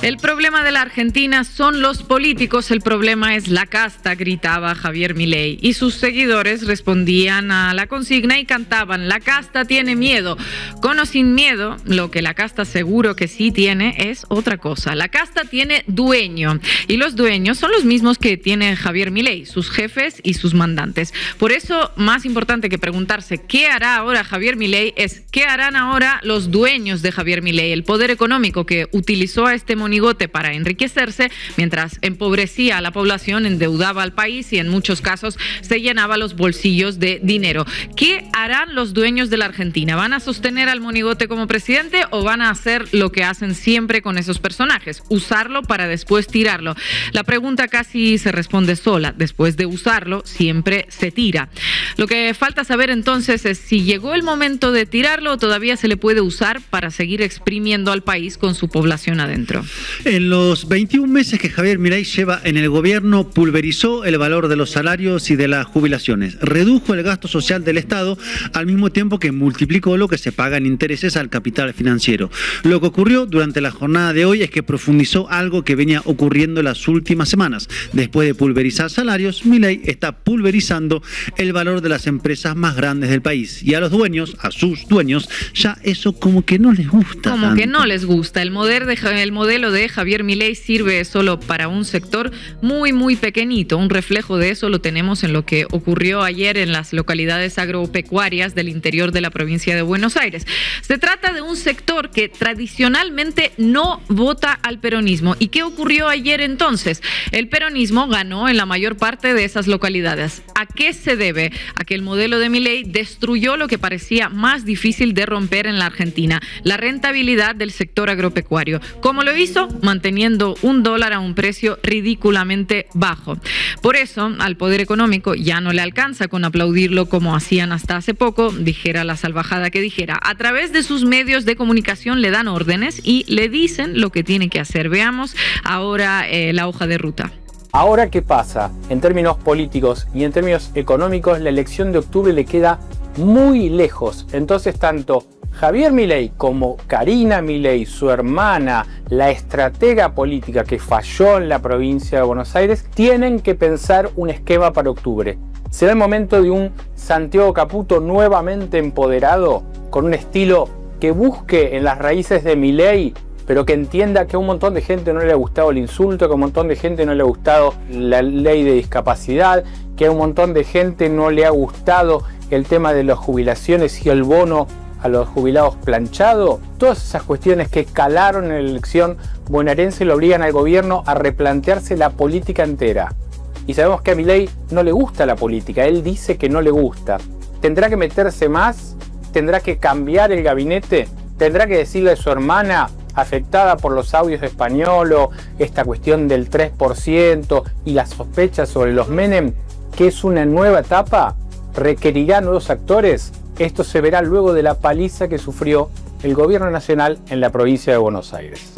El problema de la Argentina son los políticos, el problema es la casta, gritaba Javier Milei. Y sus seguidores respondían a la consigna y cantaban: la casta tiene miedo. Con o sin miedo, lo que la casta seguro que sí tiene es otra cosa. La casta tiene dueño. Y los dueños son los mismos que tiene Javier Milei, sus jefes y sus mandantes. Por eso, más importante que preguntarse qué hará ahora Javier Milei es qué harán ahora los dueños de Javier Milei, el poder económico que utilizó a este monigote para enriquecerse, mientras empobrecía a la población, endeudaba al país y en muchos casos se llenaba los bolsillos de dinero. ¿Qué harán los dueños de la Argentina? ¿Van a sostener al monigote como presidente o van a hacer lo que hacen siempre con esos personajes? Usarlo para después tirarlo. La pregunta casi se responde sola. Después de usarlo, siempre se tira. Lo que falta saber entonces es si llegó el momento de tirarlo o todavía se le puede usar para seguir exprimiendo al país con su población adentro. En los 21 meses que Javier Milei lleva en el gobierno, pulverizó el valor de los salarios y de las jubilaciones, redujo el gasto social del Estado al mismo tiempo que multiplicó lo que se paga en intereses al capital financiero. Lo que ocurrió durante la jornada de hoy es que profundizó algo que venía ocurriendo en las últimas semanas. Después de pulverizar salarios, Milei está pulverizando el valor de las empresas más grandes del país. Y a los dueños, a sus dueños, ya eso como que no les gusta. Como que no les gusta. El modelo de Javier Milei sirve solo para un sector muy, muy pequeñito. Un reflejo de eso lo tenemos en lo que ocurrió ayer en las localidades agropecuarias del interior de la provincia de Buenos Aires. Se trata de un sector que tradicionalmente no vota al peronismo. ¿Y qué ocurrió ayer entonces? El peronismo ganó en la mayor parte de esas localidades. ¿A qué se debe? A que el modelo de Milei destruyó lo que parecía más difícil de romper en la Argentina, la rentabilidad del sector agropecuario. ¿Cómo lo hizo? Manteniendo $1 a un precio ridículamente bajo. Por eso, al poder económico ya no le alcanza con aplaudirlo como hacían hasta hace poco, dijera la salvajada que dijera. A través de sus medios de comunicación le dan órdenes y le dicen lo que tiene que hacer. Veamos ahora la hoja de ruta. Ahora, ¿qué pasa? En términos políticos y en términos económicos, la elección de octubre le queda muy lejos. Entonces, tanto Javier Milei como Karina Milei, su hermana, la estratega política que falló en la provincia de Buenos Aires, tienen que pensar un esquema para octubre. ¿Será el momento de un Santiago Caputo nuevamente empoderado, con un estilo que busque en las raíces de Milei, pero que entienda que a un montón de gente no le ha gustado el insulto, que a un montón de gente no le ha gustado la ley de discapacidad, que a un montón de gente no le ha gustado el tema de las jubilaciones y el bono a los jubilados planchado? Todas esas cuestiones que calaron en la elección bonaerense le obligan al gobierno a replantearse la política entera. Y sabemos que a Milei no le gusta la política, él dice que no le gusta. ¿Tendrá que meterse más? ¿Tendrá que cambiar el gabinete? ¿Tendrá que decirle a su hermana, afectada por los audios de Españolo, esta cuestión del 3% y las sospechas sobre los Menem, que es una nueva etapa? ¿Requerirá nuevos actores? Esto se verá luego de la paliza que sufrió el gobierno nacional en la provincia de Buenos Aires.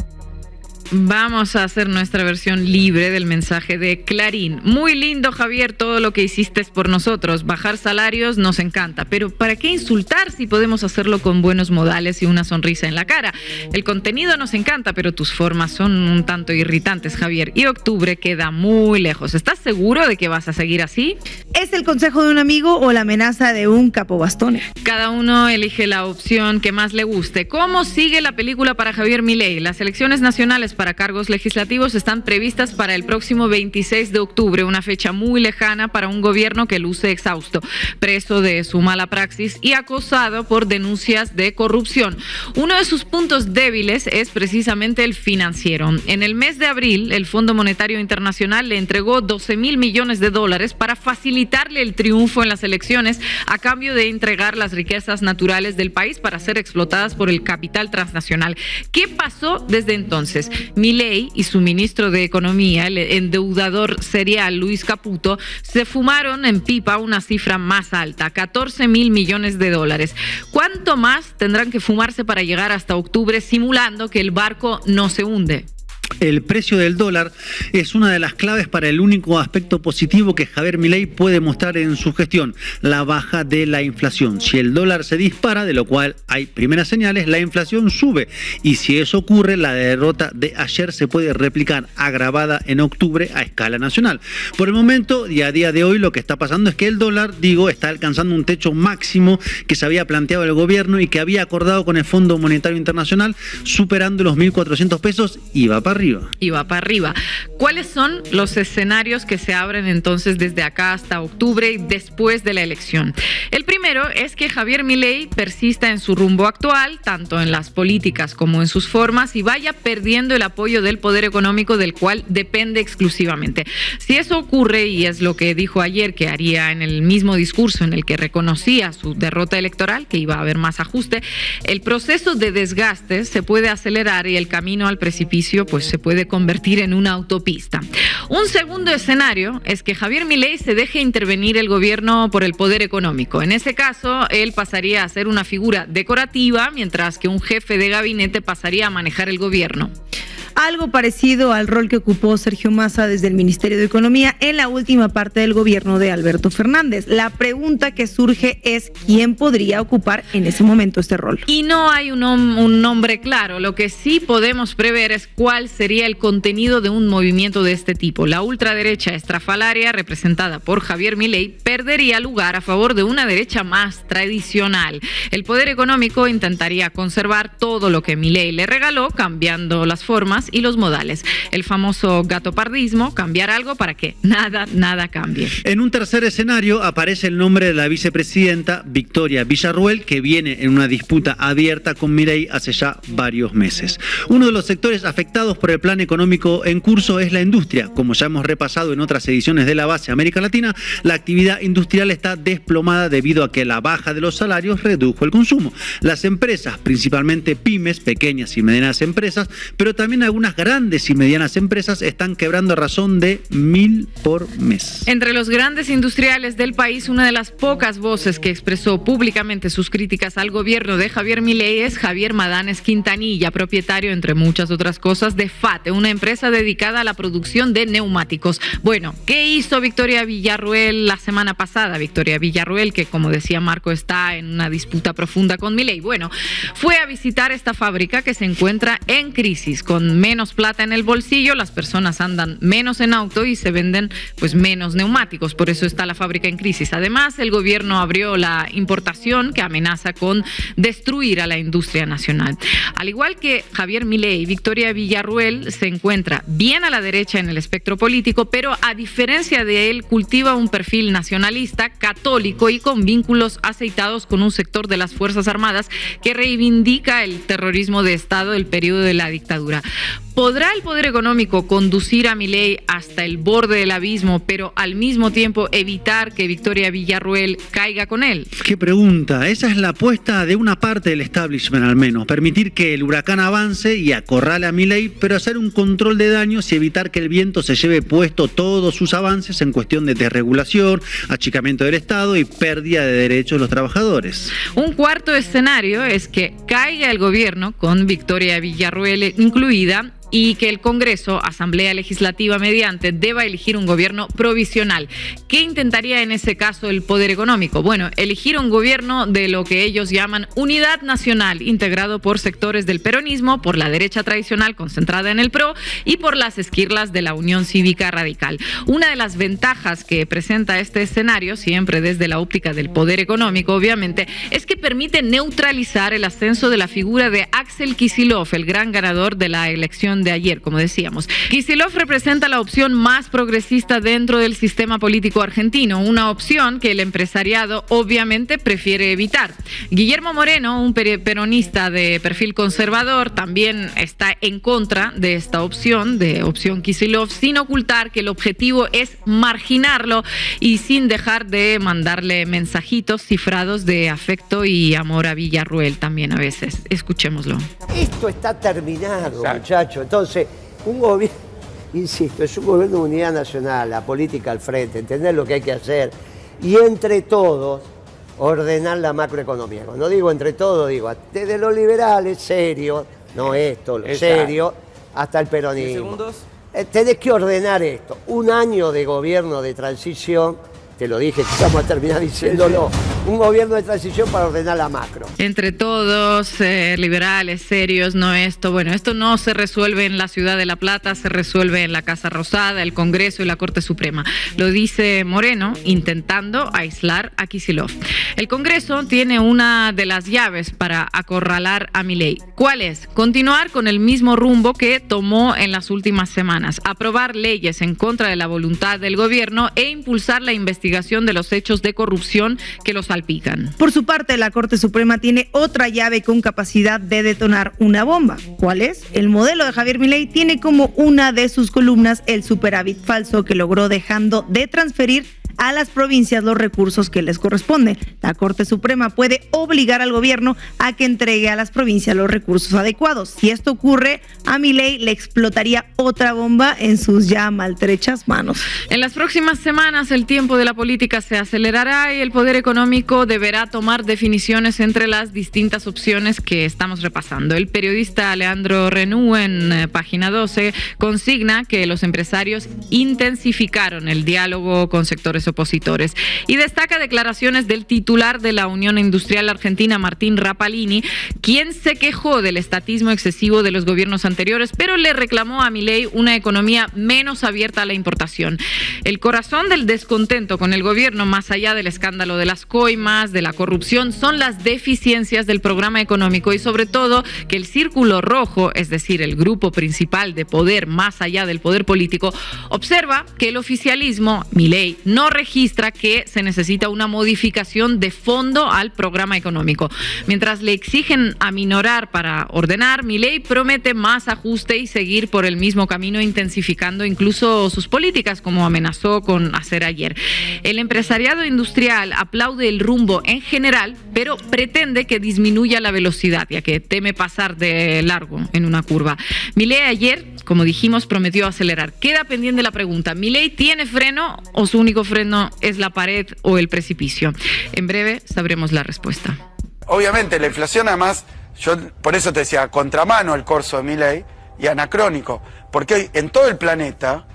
Vamos a hacer nuestra versión libre del mensaje de Clarín. Muy lindo, Javier, todo lo que hiciste es por nosotros. Bajar salarios nos encanta, pero ¿para qué insultar si podemos hacerlo con buenos modales y una sonrisa en la cara? El contenido nos encanta, pero tus formas son un tanto irritantes, Javier. Y octubre queda muy lejos. ¿Estás seguro de que vas a seguir así? ¿Es el consejo de un amigo o la amenaza de un capobastone? Cada uno elige la opción que más le guste. ¿Cómo sigue la película para Javier Milei? Las elecciones nacionales para cargos legislativos están previstas para el próximo 26 de octubre, una fecha muy lejana para un gobierno que luce exhausto, preso de su mala praxis y acosado por denuncias de corrupción. Uno de sus puntos débiles es precisamente el financiero. En el mes de abril, el Fondo Monetario Internacional le entregó $12.000 millones para facilitarle el triunfo en las elecciones a cambio de entregar las riquezas naturales del país para ser explotadas por el capital transnacional. ¿Qué pasó desde entonces? Milei y su ministro de Economía, el endeudador serial Luis Caputo, se fumaron en pipa una cifra más alta, $14.000 millones. ¿Cuánto más tendrán que fumarse para llegar hasta octubre simulando que el barco no se hunde? El precio del dólar es una de las claves para el único aspecto positivo que Javier Milei puede mostrar en su gestión, la baja de la inflación. Si el dólar se dispara, de lo cual hay primeras señales, la inflación sube. Y si eso ocurre, la derrota de ayer se puede replicar agravada en octubre a escala nacional. Por el momento y a día de hoy lo que está pasando es que el dólar, está alcanzando un techo máximo que se había planteado el gobierno y que había acordado con el Fondo Monetario Internacional, superando los 1.400 pesos y va para arriba. Y va para arriba. ¿Cuáles son los escenarios que se abren entonces desde acá hasta octubre y después de la elección? El primero es que Javier Milei persista en su rumbo actual, tanto en las políticas como en sus formas, y vaya perdiendo el apoyo del poder económico del cual depende exclusivamente. Si eso ocurre, y es lo que dijo ayer que haría en el mismo discurso en el que reconocía su derrota electoral, que iba a haber más ajuste, el proceso de desgaste se puede acelerar y el camino al precipicio se puede convertir en una autopista. Un segundo escenario es que Javier Milei se deje intervenir el gobierno por el poder económico. En ese caso, él pasaría a ser una figura decorativa, mientras que un jefe de gabinete pasaría a manejar el gobierno. algo parecido al rol que ocupó Sergio Massa desde el Ministerio de Economía en la última parte del gobierno de Alberto Fernández. La pregunta que surge es quién podría ocupar en ese momento este rol. Y no hay un nombre claro. Lo que sí podemos prever es cuál sería el contenido de un movimiento de este tipo. La ultraderecha estrafalaria, representada por Javier Milei, perdería lugar a favor de una derecha más tradicional. El poder económico intentaría conservar todo lo que Milei le regaló, cambiando las formas y los modales. El famoso gatopardismo, cambiar algo para que nada cambie. En un tercer escenario aparece el nombre de la vicepresidenta Victoria Villarruel, que viene en una disputa abierta con Milei hace ya varios meses. Uno de los sectores afectados por el plan económico en curso es la industria. Como ya hemos repasado en otras ediciones de La Base América Latina, la actividad industrial está desplomada debido a que la baja de los salarios redujo el consumo. Las empresas, principalmente pymes, pequeñas y medianas empresas, pero también algunas grandes y medianas empresas están quebrando a razón de 1.000 por mes. Entre los grandes industriales del país, una de las pocas voces que expresó públicamente sus críticas al gobierno de Javier Milei es Javier Madanes Quintanilla, propietario, entre muchas otras cosas, de FATE, una empresa dedicada a la producción de neumáticos. Bueno, ¿qué hizo Victoria Villarruel la semana pasada? Victoria Villarruel, que como decía Marco, está en una disputa profunda con Milei. Bueno, fue a visitar esta fábrica que se encuentra en crisis. Con menos plata en el bolsillo, las personas andan menos en auto y se venden pues menos neumáticos. Por eso está la fábrica en crisis. Además, el gobierno abrió la importación que amenaza con destruir a la industria nacional. Al igual que Javier Milei, Victoria Villarruel se encuentra bien a la derecha en el espectro político, pero a diferencia de él, cultiva un perfil nacionalista, católico y con vínculos aceitados con un sector de las Fuerzas Armadas que reivindica el terrorismo de Estado del periodo de la dictadura. ¿Podrá el poder económico conducir a Milei hasta el borde del abismo, pero al mismo tiempo evitar que Victoria Villarruel caiga con él? Qué pregunta. Esa es la apuesta de una parte del establishment al menos. Permitir que el huracán avance y acorrale a Milei, pero hacer un control de daños y evitar que el viento se lleve puesto todos sus avances en cuestión de desregulación, achicamiento del Estado y pérdida de derechos de los trabajadores. Un cuarto escenario es que caiga el gobierno con Victoria Villarruel incluida y que el Congreso, Asamblea Legislativa mediante, deba elegir un gobierno provisional. ¿Qué intentaría en ese caso el poder económico? Bueno, elegir un gobierno de lo que ellos llaman unidad nacional, integrado por sectores del peronismo, por la derecha tradicional concentrada en el PRO y por las esquirlas de la Unión Cívica Radical. Una de las ventajas que presenta este escenario, siempre desde la óptica del poder económico, obviamente, es que permite neutralizar el ascenso de la figura de Axel Kicillof, el gran ganador de la elección de ayer, como decíamos. Kicillof representa la opción más progresista dentro del sistema político argentino, una opción que el empresariado obviamente prefiere evitar. Guillermo Moreno, un peronista de perfil conservador, también está en contra de esta opción, de opción Kicillof, sin ocultar que el objetivo es marginarlo y sin dejar de mandarle mensajitos cifrados de afecto y amor a Villarruel también a veces. Escuchémoslo. Esto está terminado, muchachos. Entonces, un gobierno, insisto, es un gobierno de unidad nacional, la política al frente, entender lo que hay que hacer y entre todos ordenar la macroeconomía. Cuando digo entre todos, digo desde los liberales, serios, no esto, lo serio, hasta el peronismo. Tenés que ordenar esto. Un año de gobierno de transición, te lo dije, vamos a terminar diciéndolo. Un gobierno de transición para ordenar la macro. Entre todos, liberales, serios, no esto. Bueno, esto no se resuelve en la Ciudad de La Plata, se resuelve en la Casa Rosada, el Congreso y la Corte Suprema. Lo dice Moreno, intentando aislar a Kicillof. El Congreso tiene una de las llaves para acorralar a Milei. ¿Cuál es? Continuar con el mismo rumbo que tomó en las últimas semanas. Aprobar leyes en contra de la voluntad del gobierno e impulsar la investigación de los hechos de corrupción que los salpican. Por su parte, la Corte Suprema tiene otra llave con capacidad de detonar una bomba. ¿Cuál es? El modelo de Javier Milei tiene como una de sus columnas el superávit falso que logró dejando de transferir a las provincias los recursos que les corresponden. La Corte Suprema puede obligar al gobierno a que entregue a las provincias los recursos adecuados. Si esto ocurre, a Milei le explotaría otra bomba en sus ya maltrechas manos. En las próximas semanas el tiempo de la política se acelerará y el poder económico deberá tomar definiciones entre las distintas opciones que estamos repasando. El periodista Leandro Renú en Página 12 consigna que los empresarios intensificaron el diálogo con sectores opositores y destaca declaraciones del titular de la Unión Industrial Argentina, Martín Rapalini, quien se quejó del estatismo excesivo de los gobiernos anteriores, pero le reclamó a Milei una economía menos abierta a la importación. El corazón del descontento con el gobierno, más allá del escándalo de las coimas, de la corrupción, son las deficiencias del programa económico y sobre todo que el círculo rojo, es decir, el grupo principal de poder más allá del poder político, observa que el oficialismo, Milei, no registra que se necesita una modificación de fondo al programa económico. Mientras le exigen aminorar para ordenar, Milei promete más ajuste y seguir por el mismo camino, intensificando incluso sus políticas, como amenazó con hacer ayer. El empresariado industrial aplaude el rumbo en general, pero pretende que disminuya la velocidad, ya que teme pasar de largo en una curva. Milei ayer, como dijimos, prometió acelerar. Queda pendiente la pregunta: ¿Milei tiene freno o su único freno es la pared o el precipicio? En breve sabremos la respuesta. Obviamente la inflación, además, yo por eso te decía, contramano el corso de Milei y anacrónico, porque hoy en todo el planeta,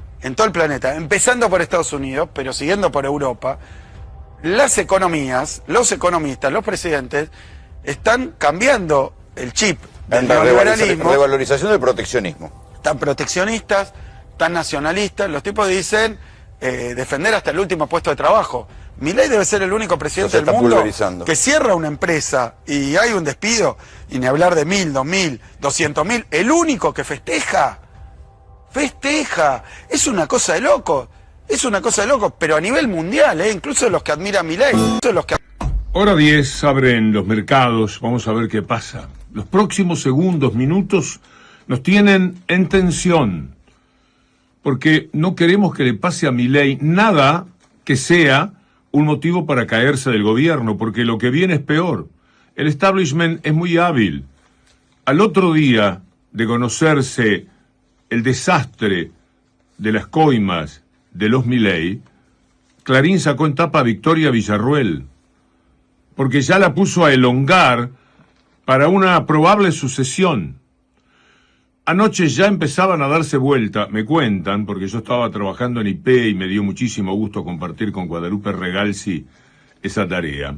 empezando por Estados Unidos, pero siguiendo por Europa, las economías, los economistas, los presidentes están cambiando el chip del neoliberalismo. Revalorización del proteccionismo. Tan proteccionistas, tan nacionalistas, los tipos dicen defender hasta el último puesto de trabajo. Milei debe ser el único presidente del mundo que cierra una empresa y hay un despido, y ni hablar de 1.000, 2.000, 200.000, el único que festeja. Es una cosa de loco, pero a nivel mundial, incluso los que admiran Milei, Hora 10, abren los mercados, vamos a ver qué pasa. Los próximos segundos, minutos, nos tienen en tensión, porque no queremos que le pase a Milei nada que sea un motivo para caerse del gobierno, porque lo que viene es peor. El establishment es muy hábil. Al otro día de conocerse el desastre de las coimas de los Milei, Clarín sacó en tapa a Victoria Villarruel, porque ya la puso a elongar para una probable sucesión. Anoche ya empezaban a darse vuelta, me cuentan, porque yo estaba trabajando en IP y me dio muchísimo gusto compartir con Guadalupe Regalsi esa tarea.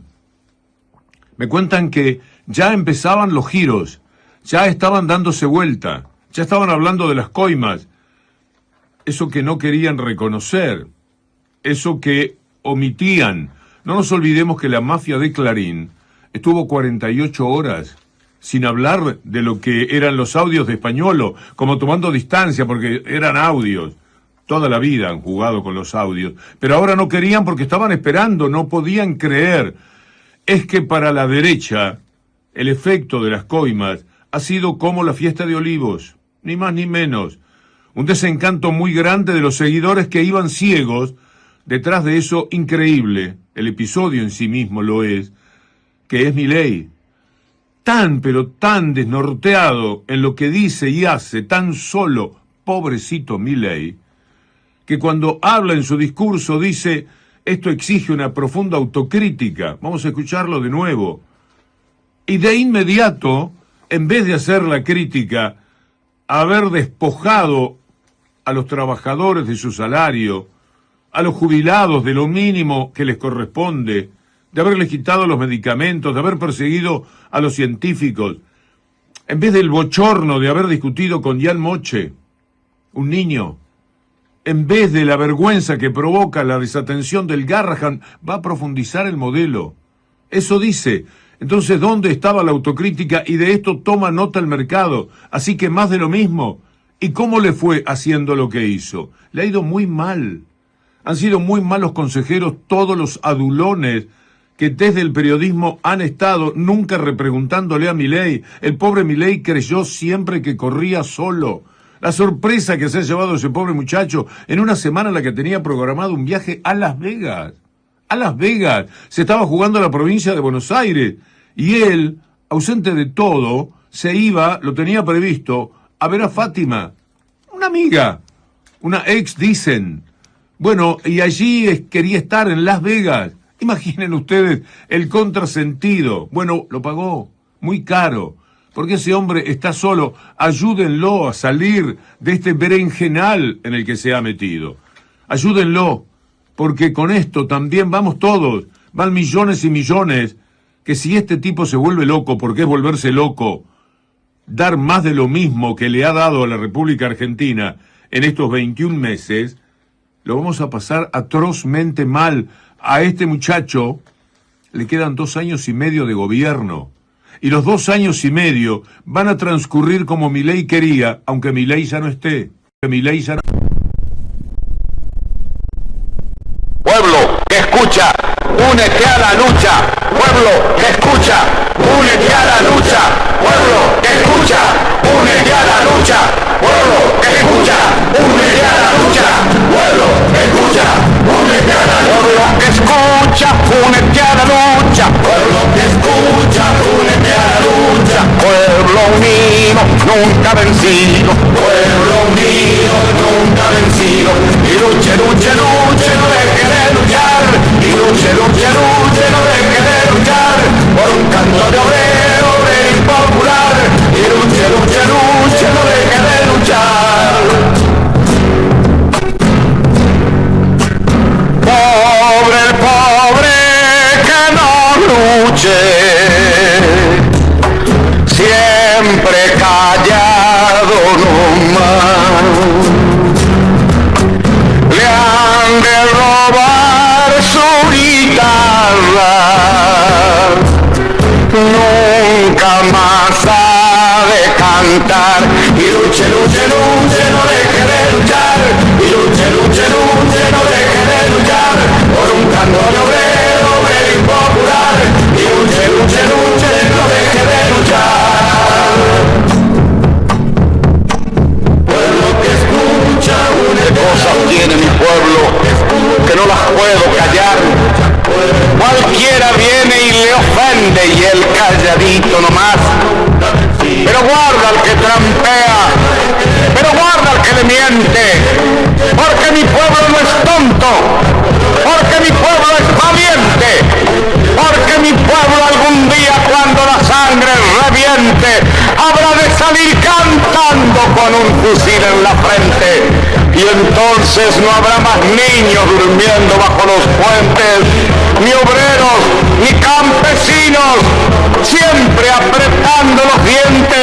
Me cuentan que ya empezaban los giros, ya estaban dándose vuelta, ya estaban hablando de las coimas, eso que no querían reconocer, eso que omitían. No nos olvidemos que la mafia de Clarín estuvo 48 horas sin hablar de lo que eran los audios de Españolo, como tomando distancia, porque eran audios. Toda la vida han jugado con los audios, pero ahora no querían porque estaban esperando, no podían creer. Es que para la derecha, el efecto de las coimas ha sido como la fiesta de Olivos, ni más ni menos. Un desencanto muy grande de los seguidores que iban ciegos. Detrás de eso, increíble, el episodio en sí mismo lo es, que es Milei. Tan, pero tan desnorteado en lo que dice y hace, tan solo, pobrecito Milei, que cuando habla en su discurso dice, esto exige una profunda autocrítica. Vamos a escucharlo de nuevo. Y de inmediato, en vez de hacer la crítica, haber despojado a los trabajadores de su salario, a los jubilados de lo mínimo que les corresponde, de haberles quitado los medicamentos, de haber perseguido a los científicos, en vez del bochorno de haber discutido con Jan Moche, un niño, en vez de la vergüenza que provoca la desatención del Garrahan, va a profundizar el modelo. Eso dice. Entonces, ¿dónde estaba la autocrítica? Y de esto toma nota el mercado. Así que más de lo mismo. ¿Y cómo le fue haciendo lo que hizo? Le ha ido muy mal. Han sido muy malos consejeros todos los adulones que desde el periodismo han estado nunca repreguntándole a Milei. El pobre Milei creyó siempre que corría solo. La sorpresa que se ha llevado ese pobre muchacho en una semana en la que tenía programado un viaje a Las Vegas. a Las Vegas. Se estaba jugando la provincia de Buenos Aires. Y él, ausente de todo, se iba, lo tenía previsto, a ver a Fátima. Una amiga, una ex, dicen. Bueno, y allí quería estar en Las Vegas. Imaginen ustedes el contrasentido. Bueno, lo pagó muy caro, porque ese hombre está solo. Ayúdenlo a salir de este berenjenal en el que se ha metido. Ayúdenlo, porque con esto también vamos todos. Van millones y millones, que si este tipo se vuelve loco, porque es volverse loco, dar más de lo mismo que le ha dado a la República Argentina en estos 21 meses, lo vamos a pasar atrozmente mal. A este muchacho le quedan 2 años y medio de gobierno. Y los 2 años y medio van a transcurrir como Milei quería, aunque Milei ya no esté. Pueblo que escucha, únete a la lucha. Pueblo que escucha, únete a la lucha. Pueblo que escucha, únete a la lucha. Pueblo que escucha, únete a la lucha. Pueblo que escucha, únete a la lucha. Pueblo que escucha, únete a la lucha. Pueblo que escucha, únete a la lucha. Pueblo unido, nunca vencido. Pueblo unido, nunca vencido. Y luche, luche, luche, no deje de luchar. Y luche, luche, luche, no deje de luchar. Por un canto de obrero, obrero impopular. Y luche, luche, luche, no deje de luchar. Pobre el pobre que no luche, siempre callado nomás. Le han de robar su guitarra, nunca más ha de cantar. Y luche, luche, luche, no deje de luchar. Y luche, luche, luche, no deje de luchar. Por un canto de obrero, obrero impopular. Y luche, luche, luche, no deje de luchar. Pueblo que escucha, ¿qué cosas tiene mi pueblo que no las puedo callar? Cualquiera viene y le ofende y él calladito nomás. Pero guarda al que trampea, pero guarda al que le miente, porque mi pueblo no es tonto, porque mi pueblo es valiente, porque mi pueblo algún día cuando la sangre reviente habrá de salir cantando con un fusil en la frente. Y entonces no habrá más niños durmiendo bajo los puentes, ni obreros, ni campesinos, siempre apretando los dientes